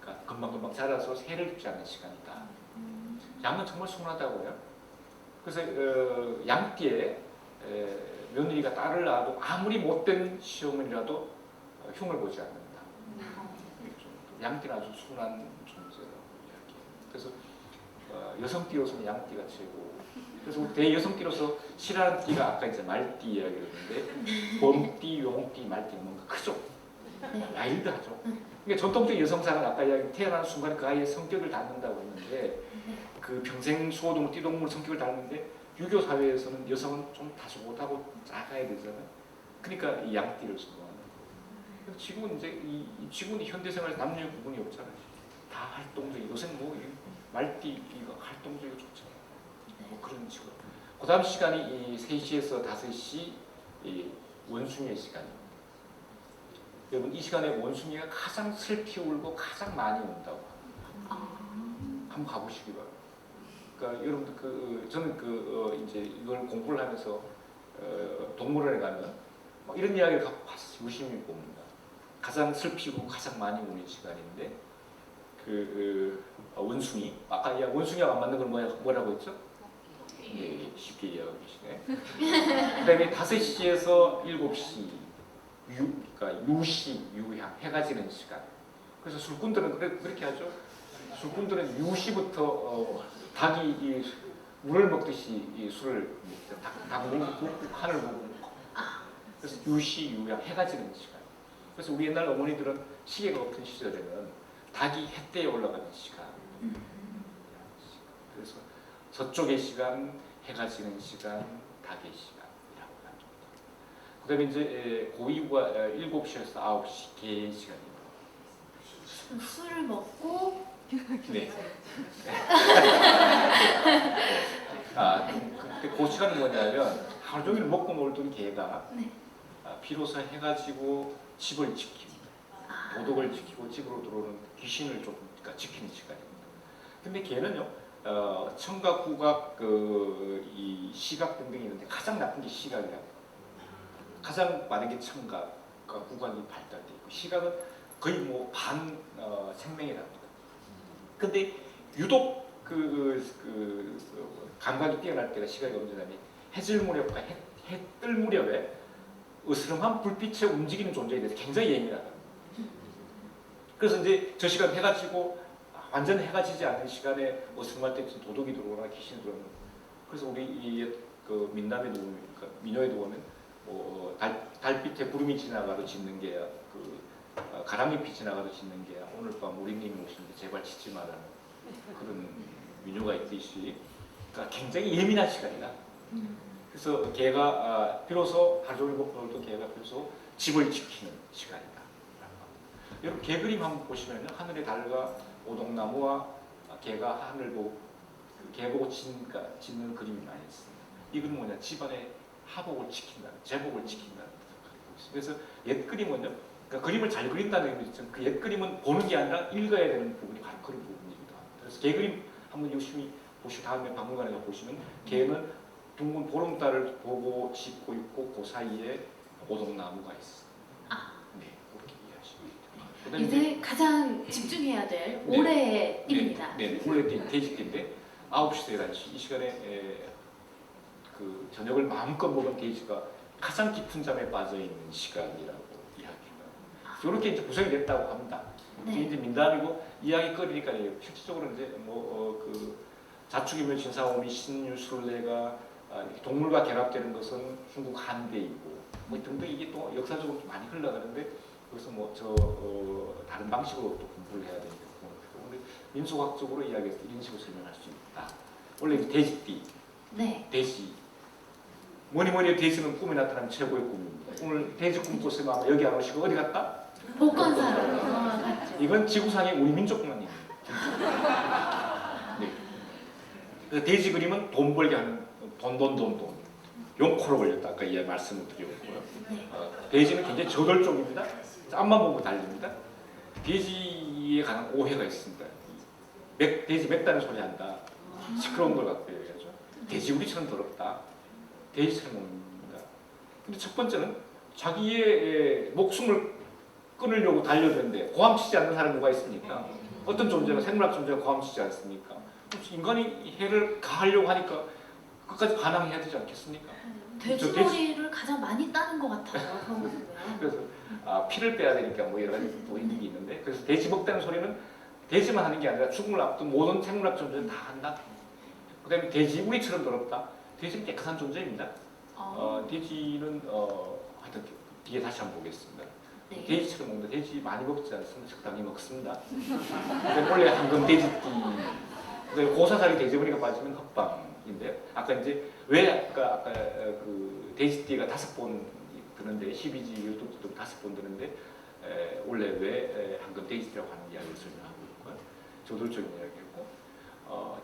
그러니까 금방금방 자라서 새를 주지 않는 시간이다. 양은 정말 순하다고 해요. 그래서 양띠에 며느리가 딸을 낳아도 아무리 못된 시어머니라도 흉을 보지 않는다. 양띠는 아주 순한 존재라고 이야기해요. 그래서 여성띠로서는 양띠가 최고. 그래서 대여성띠로서 싫어하는 띠가 아까 이제 말띠 이야기를 했는데 범띠, 용띠, 말띠는 뭔가 크죠. 와일드하죠. 그러니까 전통적 여성상은 아까 이야기 태어나는 순간에 그 아이의 성격을 닮는다고 했는데 그 평생 수호동물, 띠동물 성격을 닮는데 유교 사회에서는 여성은 좀 다소곳하고 작아야 되잖아요. 그러니까 이 양띠를 선호하는 거예요. 지금은 이제 이 지금은 현대생활에 남녀 구분이 없잖아요. 다 활동적이 요새 뭐 말띠가 활동적이고 좋잖아요. 뭐 그런 식으로. 그 다음 시간이 이 3시에서 5시 이 원숭이의 시간입니다. 여러분 이 시간에 원숭이가 가장 슬피 울고 가장 많이 운다고 합니다. 한번 가보시기 바랍니다. 그러니까 여러분들 저는 이제 이걸 공부를 하면서 동물원에 가면 막 이런 이야기를 갖고 가서 유심히 봅니다. 가장 슬피고 가장 많이 우는 시간인데 원숭이 아까 원숭이가 안 맞는 걸 뭐라고 했죠? 네, 쉽게 이해하고 계시네. 그다음에 5시에서 7시 그러니까 유시 유향 해가 지는 시간. 그래서 술꾼들은 그렇게 하죠. 술꾼들은 유시부터 닭이 물을 먹듯이 이 술을 닭 먹고 칸을 먹고 그래서 유시, 유양, 해가 지는 시간. 그래서 우리 옛날 어머니들은 시계가 없던 시절에는 닭이 해때에 올라가는 시간. 그래서 서쪽의 시간, 해가 지는 시간, 닭의 시간이라고 합니다. 그다음에 이제 고이후가 7시에서 9시 개의 시간입니다. 술을 먹고 네. 그 시간은 뭐냐면 하루 종일 먹고 놀던 개가 네. 비로소 해가 지고 집을 지키고 도덕을 지키고 집으로 들어오는 귀신을 좀 그러니까 지키는 시간입니다. 근데 개는요 청각, 후각, 이 시각 등등이 있는데 가장 나쁜 게 시각이라고. 가장 많은 게 청각과 후각이 발달돼 있고 시각은 거의 뭐 반 생명이랍니다. 근데 유독 감각이 뛰어날 때가 시각이 언제냐면 해질 무렵과 해 뜰 무렵에 으스름한 불빛에 움직이는 존재에 대해서 굉장히 예민하다. 그래서 이제 저 시간 해가 지고 완전 해가 지지 않는 시간에 어스름할 때 도둑이 들어오거나 귀신이 들어오는. 그래서 우리 그 민남에도 보면, 그러니까 민요에도 보면 달빛에 구름이 지나가도 짖는 게야, 가랑잎이 지나가도 짖는 게야. 오늘 밤 우리님이 오시는데 제발 짖지 말라는 그런 민요가 있듯이, 그러니까 굉장히 예민한 시간이다. 그래서 개가 비로소 하루 종일 먹고 놀던 개가 비로소 집을 지키는 시간이다. 여러분 개 그림 한번 보시면 하늘의 달과 오동나무와 개가 하늘 보고 개 보고 짓는 그림이 많이 있습니다. 이건 뭐냐? 집안의 화복을 지킨다는, 제복을 지킨다는 뜻을. 그래서 옛 그림은요, 그러니까 그림을 잘 그린다는 의미죠. 그 옛 그림은 보는 게 아니라 읽어야 되는 부분이 바로 그런 부분이기도 합니다. 그래서 개 그림 한번 열심히 보시고 다음에 박물관에서 보시면 개는 둥근 보름달을 보고 짓고 있고 그 사이에 오동나무가 있어. 네, 그렇게 이해하시면 돼요. 이제 가장 집중해야 될 네. 올해의 띠입니다. 네, 올해 돼지띠인데 9시 11시 이 시간에 그 저녁을 마음껏 먹은 돼지가 가장 깊은 잠에 빠져 있는 시간이라고 이야기합니다. 이렇게 이제 구성이 됐다고 합니다. 네. 이제 민담이고 이야기 거리니까 실질적으로 이제 그 자축이면 진사오미 신유술래가 동물과 결합되는 것은 중국 한대이고 뭐 등등 이게 또 역사적으로 좀 많이 흘러가는데 그래서 뭐 다른 방식으로 또 공부를 해야 되니까 근데 민속학적으로 이야기해서 이런 식으로 설명할 수 있다. 원래 이제 돼지띠, 네. 돼지 뭐니 해도 돼지는 꿈에 나타나는 최고의 꿈입니다. 오늘 돼지 꿈 꿨으면 아마 여기 안 오시고 어디 갔다? 복권사로 갔죠. 이건 지구상의 우리 민족뿐만입니다. 네. 그 돼지 그림은 돈 벌게 하는 돈 용코로 걸렸다 아까 말씀을 드렸고요. 네. 돼지는 굉장히 저돌적입니다. 앞만 보고 달립니다. 돼지에 관한 오해가 있습니다. 돼지 맵다는 소리 한다. 시끄러운 걸 갖고 얘기하죠. 돼지 우리처럼 더럽다. 돼지처럼 먹는다. 근데 첫 번째는 자기의 목숨을 끊으려고 달려드는데 고함치지 않는 사람이 누가 있습니까? 어떤 존재가 생물학 존재가 고함치지 않습니까? 인간이 해를 가하려고 하니까 끝까지 반항해야 되지 않겠습니까? 돼지머리를 가장 많이 따는 것 같아요. 그런 거 보면. 그래서 피를 빼야 되니까 뭐 여러 가지 또 있는 게 있는데 그래서 돼지 먹다는 소리는 돼지만 하는 게 아니라 죽음을 앞둔 모든 생물학 존재는 다 한다. 그다음에 돼지 우리처럼 더럽다. 돼지는 깨끗한 존재입니다. 돼지는 하여튼 뒤에 다시 한번 보겠습니다. 네. 돼지처럼 먹는다. 돼지 많이 먹지 않습니다. 적당히 먹습니다. 원래 황금 돼지띠. 그다음에 고사살이 돼지머리가 빠지면 흑방인데 아까 이제 왜 아까 그 돼지띠가 5번 드는데 12지 12띠도 5번 드는데 원래 왜 황금 돼지띠라고 하는 이야기를 설명하고 있고요. 저돌적인 이야기고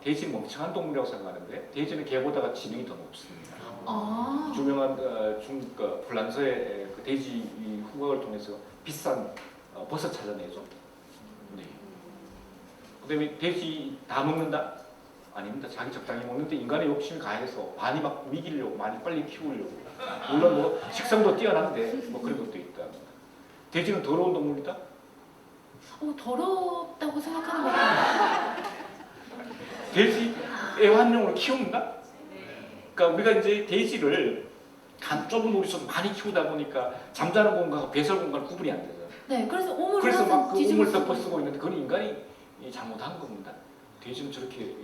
돼지 멍청한 동물이라고 생각하는데 돼지는 개보다가 지능이 더 높습니다. 유명한 중국 프랑스의 그 돼지 후각을 통해서 비싼 버섯 찾아내죠. 네. 그다음에 돼지 다 먹는다? 아닙니다. 자기 적당히 먹는데 인간의 욕심이 가해서 많이 막 미기려고 많이 빨리 키우려고 물론 뭐 식성도 뛰어난데 뭐 그런 것도 있다. 돼지는 더러운 동물이다? 더럽다고 생각하는 것 같아요. 돼지 애완용으로 키운다? 그러니까 우리가 이제 돼지를 좁은 우리처럼 많이 키우다 보니까 잠자는 공간과 배설 공간 구분이 안 되죠. 네, 그래서 오물을 그래서 막 그 뒤집어 우물 덮어 쓰고 있는데 그건 인간이 잘못한 겁니다. 돼지는 저렇게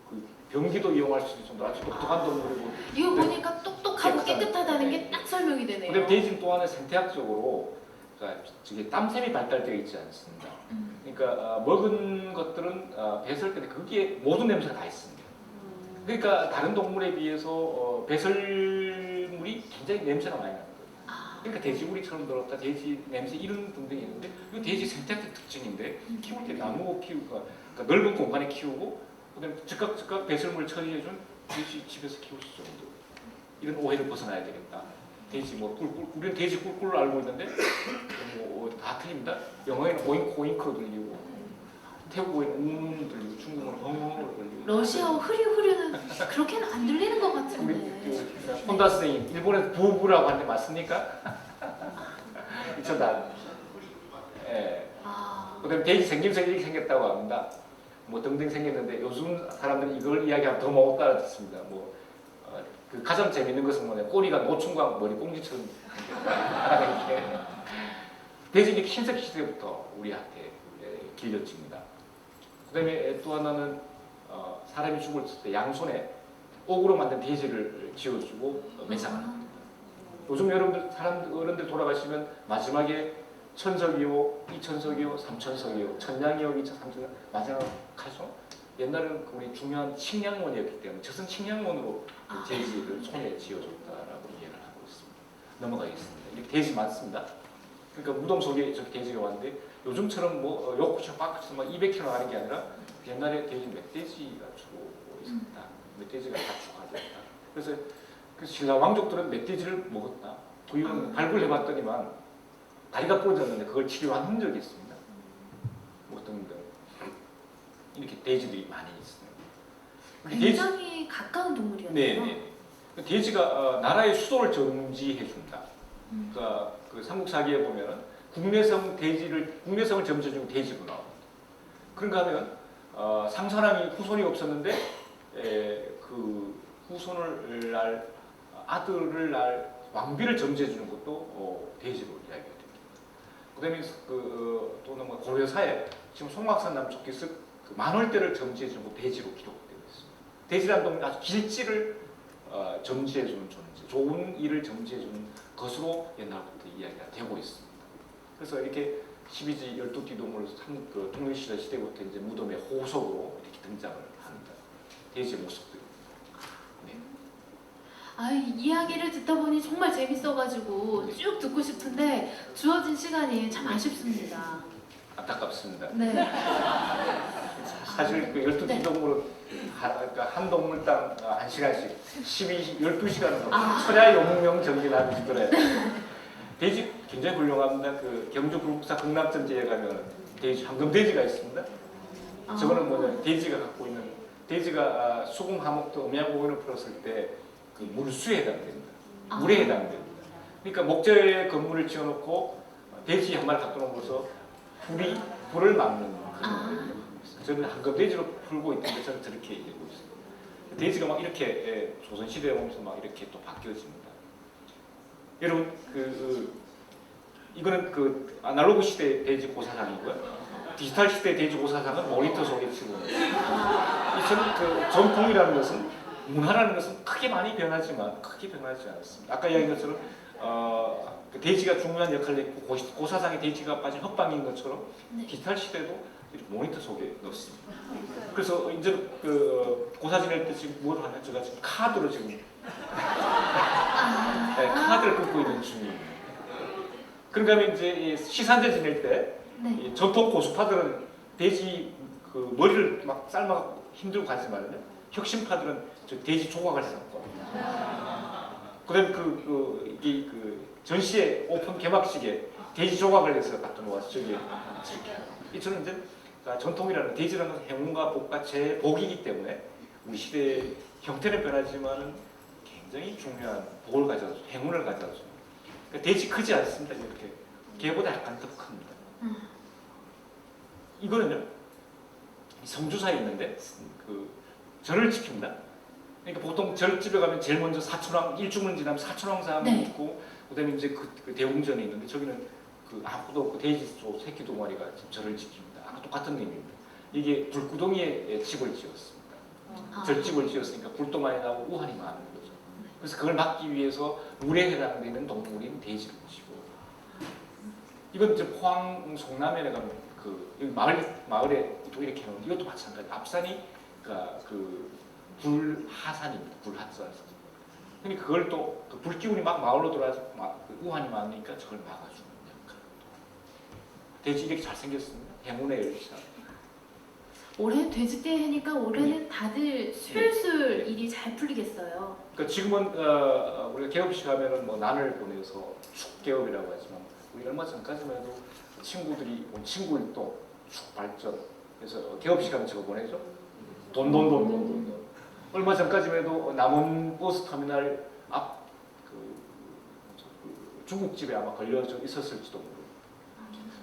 그 병기도 이용할 수 있는 정도로 아주 똑똑한 동물이고 이거 보니까 똑똑한 하고 깨끗하다는 게 딱 설명이 되네요. 근데 돼지는 또 하나 생태학적으로 그러니까 저기 땀샘이 발달되어 있지 않습니다. 그러니까 먹은 것들은 배설 때 거기에 모든 냄새가 다 있습니다. 그러니까 다른 동물에 비해서 배설물이 굉장히 냄새가 많이 나는 거예요. 그러니까 돼지우리처럼 들었다, 돼지 냄새 이런 등등이 있는데 이거 돼지 생태학적 특징인데 키울 때 나무 키우고 그러니까 넓은 공간에 키우고 그다음에 즉각 배설물 처리해준 돼지 집에서 키울 수 정도 이런 오해를 벗어나야 되겠다. 돼지 뭐 꿀꿀 우리는 돼지 꿀꿀로 알고 있는데 뭐 다 틀립니다. 영어에는 오잉크 오잉크로 들리고 태국어에는 웅 들리고 중국어는 헝헝으로 들리고 러시아어 흐리흐리는 그렇게는 안 들리는 것 우리 같은데. 혼다 선생님 일본에서 부부라고 하는데 맞습니까? 미쳤다. 예. 그다음에 돼지 생김새가 이렇게 생겼다고 합니다. 뭐 등등 생겼는데 요즘 사람들이 이걸 이야기하면 더 못 알아듣습니다. 그 가장 재밌는 것은 뭐냐 꼬리가 노충광 머리 꽁지처럼 이렇게 돼지는 흰색 시대부터 우리한테 길려집니다. 그다음에 또 하나는 사람이 죽을 때 양손에 옥으로 만든 돼지를 지어주고 매장합니다. 요즘 여러분들 어른들 돌아가시면 마지막에 천석이요, 이천석이요, 삼천석이요, 천냥이요, 이천, 삼천 마지막 가죠. 옛날에는 우리 중요한 식량원이었기 때문에 저선 식량원으로 돼지를 손에 지어줬다라고 이해를 하고 있습니다. 넘어가겠습니다. 이렇게 돼지 많습니다. 그러니까 무덤 속에 저렇게 돼지가 왔는데 요즘처럼 뭐 욕구처럼 밖에서 막 200km 가는 게 아니라 옛날에 돼지 멧돼지가 주로 있었다. 멧돼지가 가축화됐다. 그래서 그 신라 왕족들은 멧돼지를 먹었다. 그 이유는 발굴해봤더니만 다리가 부러졌는데 그걸 치료한 흔적이 있습니다. 뭐 등등 이렇게 돼지들이 많이 있어요. 굉장히 가까운 동물이었네요. 네. 돼지가 나라의 수도를 점지해준다. 그러니까 그 삼국사기에 보면은 국내성을 점지해준 돼지구나. 그런가 하면 상선왕이 후손이 없었는데 그 후손을 날 아들을 날 왕비를 점지해주는 것도 돼지로 이야기가 됩니다. 그다음에 또는 뭐 고려사에 지금 송악산 남쪽 기슭 그 만월대를 점지해주는 것 돼지로 기록되어 있습니다. 돼지라는 동물 아주 길지를 점지해주는 존재, 좋은 일을 점지해주는 것으로 옛날부터 이야기가 되고 있습니다. 그래서 이렇게 12지 12띠 동물 그 통일시대 시대부터 이제 무덤의 호석으로 이렇게 등장을 합니다. 돼지의 모습들. 네. 이야기를 듣다 보니 정말 재밌어가지고 네. 쭉 듣고 싶은데 주어진 시간이 참 아쉽습니다. 안타깝습니다. 네. 사실 그 12띠 동물은 그러니까 한 동물당 1시간씩 12시간으로 철야 용명 정진하는 시더래. 돼지 굉장히 훌륭합니다. 그 경주 불국사 극락전지에 가면 돼지 황금돼지가 있습니다. 저거는 뭐냐 돼지가 갖고 있는 돼지가 수궁 하목도 음양공원을 풀었을 때 그 물수에 해당됩니다. 물에 해당됩니다. 그러니까 목재의 건물을 지어놓고 돼지 한 마리 갖다 놓고서 불을 막는 그런 저는 황금돼지로 풀고 있던데 저는 저렇게 얘기하고 있습니다. 돼지가 막 이렇게 조선시대에 오면서 막 이렇게 또 바뀌어집니다. 여러분 이거는 그 아날로그 시대 돼지 고사장이고요. 디지털 시대 돼지 고사장은 모니터 속에 치고 저는 그 전통이라는 것은 문화라는 것은 크게 많이 변하지만 크게 변하지 않습니다. 아까 이야기한 것처럼 그 돼지가 중요한 역할을 했고 고사장의 돼지가 빠진 헛방인 것처럼 디지털 시대도 모니터 속에 넣습니다. 그래서 이제 그 고사 지낼 때 지금 뭘 하냐 제가 지금 카드로 지금 네, 카드를 끊고 있는 중이에요. 그러니까 이제 시산제 지낼 때 네. 전통 고수파들은 돼지 그 머리를 막 삶아 힘들고 가지만요. 혁신파들은 저 돼지 조각을 삶고. 그다음 이게 전시회 오픈 개막식에 돼지 조각을 해서 갖다 놓아서 저기 이처럼 이제 전통이라는 돼지라는 행운과 복과 제 복이기 때문에 우리 시대의 형태는 변하지만 굉장히 중요한 복을 가져다 행운을 가져다 줍니다. 그러니까 돼지 크지 않습니다. 이렇게 개보다 약간 더 큽니다. 이거는요 성주사에 있는데 그 절을 지킵니다. 그러니까 보통 절집에 가면 제일 먼저 사천왕 일주문 지나면 사천왕상이 네. 있고 그다음에 이제 그 대웅전이 있는데 저기는 그 아무도 없고 돼지 쪽 새끼 두 마리가 절을 지킵니다. 아까 똑같은 의미입니다. 이게 불구덩이에 집을 지었습니다. 절집을 지었으니까 불도 많이 나고 우환이 많은 거죠. 그래서 그걸 막기 위해서 물에 해당되는 동물인 돼지를 모시고 이건 이제 포항 송남면에 가면 그 여기 마을에 또 이렇게 해놓은 이것도 마찬가지. 앞산이 그러니까 그 불하산입니다. 불하산. 근데 그걸 또 그 불기운이 막 마을로 들어와서 그 우환이 많으니까 저걸 막아주는 역할. 돼지 이렇게 잘생겼습니다. 행운의 열차. 올해 돼지띠 해니까 올해는 다들 술술 일이 잘 풀리겠어요. 그러니까 지금은 우리가 개업식 하면은 뭐 난을 보내서 축개업이라고 하지만 우리 얼마 전까지만 해도 친구들이 친구일동 축발전 그래서 개업식 하면 저거 보내죠. 돈. 얼마 전까지만 해도 남원 버스 터미널 앞 그 중국집에 아마 걸려져 있었을지도 모르고.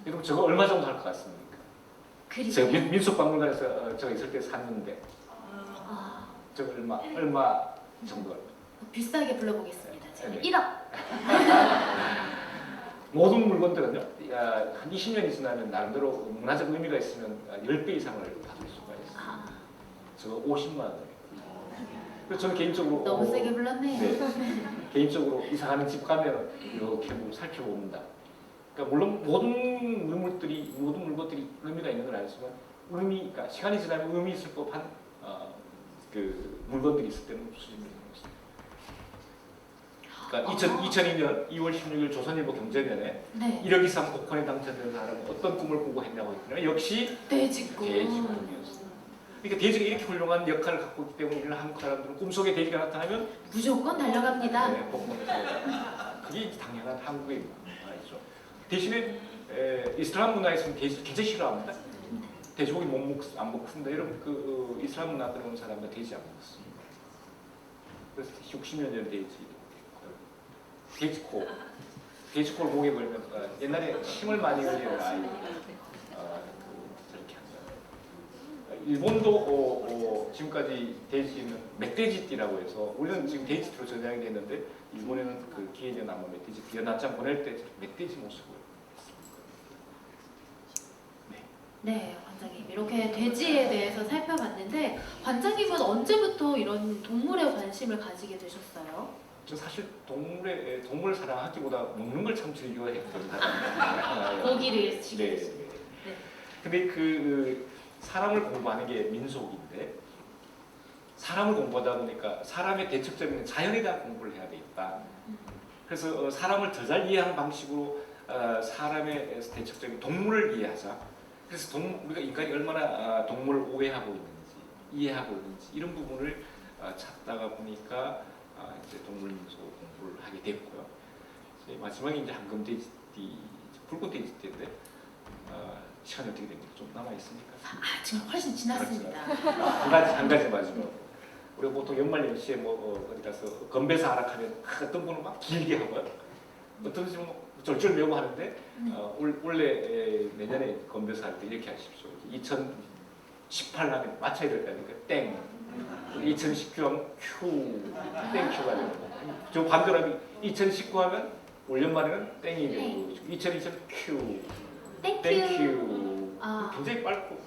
그럼 저거 얼마 정도 할 것 같습니까? 제가 민속박물관에서 제가 있을 때 샀는데 저거 얼마 정도? 비싸게 불러보겠습니다. 저는 네. 1억. 모든 물건들은요 한 20년이 지나면 나름대로 문화적 의미가 있으면 10배 이상을 받을 수가 있어요. 저거 50만 원이에요. 그래서 저는 개인적으로 너무 세게 불렀네요. 네, 개인적으로 이사가는 집 가면 이렇게 살펴봅니다. 그러니까 물론 모든 물건들이 의미가 있는 건 아니지만 그러니까 시간이 지나면 의미 있을 법한 그 물건들이 있을 때는 수집을 해요. 그러니까 2002년 2월 16일 조선일보 경제면에 네. 1억 이상 복권에 당첨된 사람은 어떤 꿈을 꾸고 했냐고 했더니 역시 돼지꿈. 돼지꿈이었어요. 그러니까 돼지가 이렇게 훌륭한 역할을 갖고 있기 때문에 우리는 한국 사람들은 꿈속에 돼지가 나타나면 무조건 달려갑니다. 네, 복권을 사요. 그게 당연한 한국의 문화이죠. 대신에 이슬람 문화에서는 돼지를 굉장히 싫어합니다. 돼지고기 안 먹습니다. 이런 그 이슬람 문화 들어온 사람은 돼지 안 먹습니다. 그래서 60년 전에 돼지코를 목에 걸면 옛날에 침을 많이 흘리는 아이 저렇게 한다. 일본도 지금까지 돼지는 멧돼지띠라고 해서 우리는 지금 돼지띠로 전향이 됐는데 일본에는 그 기회전 아마 멧돼지띠 연합장 보낼 때 멧돼지 모습을 네, 관장님 이렇게 돼지에 대해서 살펴봤는데 관장님은 언제부터 이런 동물에 관심을 가지게 되셨어요? 저 사실 동물 사랑하기보다 먹는 걸 참 즐겨했던 사람이에요. 고기를 네. 즐기시고. 네. 근데 그 사람을 공부하는 게 민속인데 사람을 공부하다 보니까 사람의 대척점인 자연에 대한 공부를 해야 되겠다. 그래서 사람을 더 잘 이해하는 방식으로 사람의 대척점인 동물을 이해하자. 그래서 우리가 인간이 얼마나 동물을 오해하고 있는지, 이해하고 있는지 이런 부분을 찾다가 보니까 이제 동물민속 공부를 하게 됐고요. 이제 마지막에 이제 황금돼지띠, 붉은돼지띠인데 시간이 어떻게 됩니까? 좀 남아 있습니까? 지금 훨씬 지났습니다. 한 가지 마지막. 우리가 보통 연말연시에 어디 가서 건배사 하락하면 어떤 분은 막 길게 하고요. 어떤 분은 쫄쫄 매고 하는데 원래 내년에 건배사 할 때 이렇게 하십시오. 2018년에 맞춰야 될 거니까 땡. 2019 하면 큐, 땡큐가 되는 거예요. 저 반대로 하면 2019 하면 올 연말에는 땡이 되고 2020 큐, 땡큐. 굉장히 빨고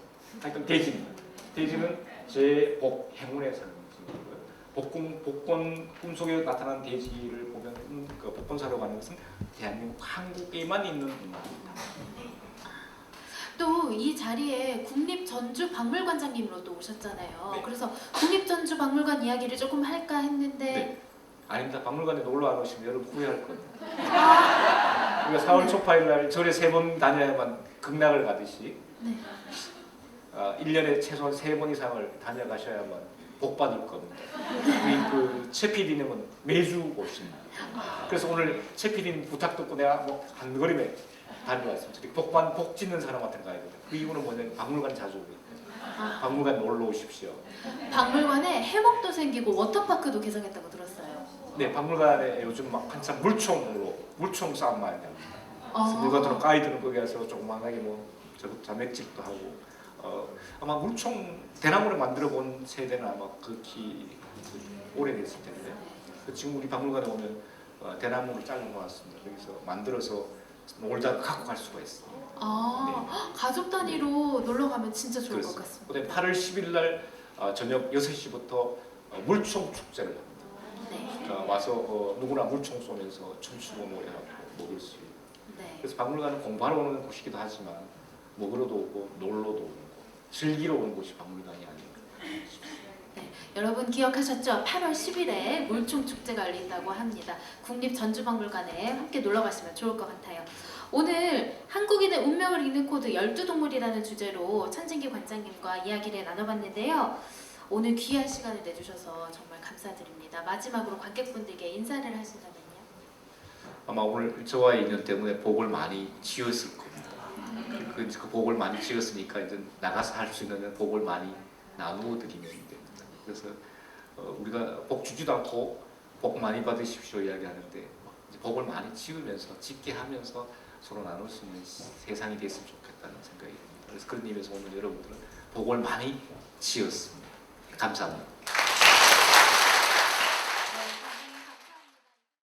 하여튼 돼지입니다. 돼지는 제 복, 행운의 상징이고요. 복권 꿈속에 나타난 돼지를 보면 그 복권 사러 가는 것은 대한민국 한국에만 있는 문화입니다. 또 이 자리에 국립전주박물관장님으로 또 오셨잖아요. 네. 그래서 국립전주박물관 이야기를 조금 할까 했는데 네. 아닙니다. 박물관에 놀러 안 오시면 여러분 후회할 거예요. 우리가 4월 초파일 날 절에 3번 다녀야만 극락을 가듯이 네. 1년에 최소한 3번 이상을 다녀가셔야만 복 받을 겁니다. 우리 그 최 PD님은 매주 오십니다. 그래서 오늘 최 PD님 부탁 듣고 내가 한 걸음에 다녀왔습니다. 복 짓는 사람한테 가야 돼요. 그 이유는 뭐냐면 박물관 자주 오거든요. 박물관 놀러 오십시오. 박물관에 해먹도 생기고 워터파크도 개장했다고 들었어요. 네, 박물관에 요즘 막 한참 물총 싸움 많이 합니다. 그래서 물건들은 가이드는 거기 가서 조그만하게 자맥질도 하고 아마 물총 대나무를 만들어 본 세대는 아마 극히 오래됐을 텐데 지금 우리 박물관에 오면 대나무를 잘라 놓았습니다. 여기서 만들어서 놀다 갖고 갈 수가 있어요. 가족 단위로 놀러 가면 진짜 좋을 것 같습니다. 그다음에 8월 10일 날 저녁 6시부터 물총 축제를 합니다. 네. 와서 누구나 물총 쏘면서 춤추고 노래하고 먹을 수 있고. 네. 그래서 박물관은 공부하러 오는 곳이기도 하지만 먹으러도 오고 놀러도 오는 곳, 즐기러 오는 곳이 박물관이 아닌가 싶습니다. 네, 여러분 기억하셨죠? 8월 10일에 물총 축제가 열린다고 합니다. 국립전주박물관에 함께 놀러 가시면 좋을 것 같아요. 오늘 한국인의 운명을 읽는 코드 12동물이라는 주제로 천진기 관장님과 이야기를 나눠봤는데요. 오늘 귀한 시간을 내주셔서 정말 감사드립니다. 마지막으로 관객분들께 인사를 하신다면요. 아마 오늘 저와의 인연 때문에 복을 많이 지었을 겁니다. 그 복을 많이 지었으니까 이제 나가서 할 수 있는 복을 많이 나누어 드리면 됩니다. 그래서 우리가 복 주지도 않고 복 많이 받으십시오 이야기하는데 이제 복을 많이 지으면서 짓게 하면서 서로 나눌 수 있는 세상이 됐으면 좋겠다는 생각이 듭니다. 그래서 그런 의미에서 오늘 여러분들은 복을 많이 지었습니다. 감사합니다.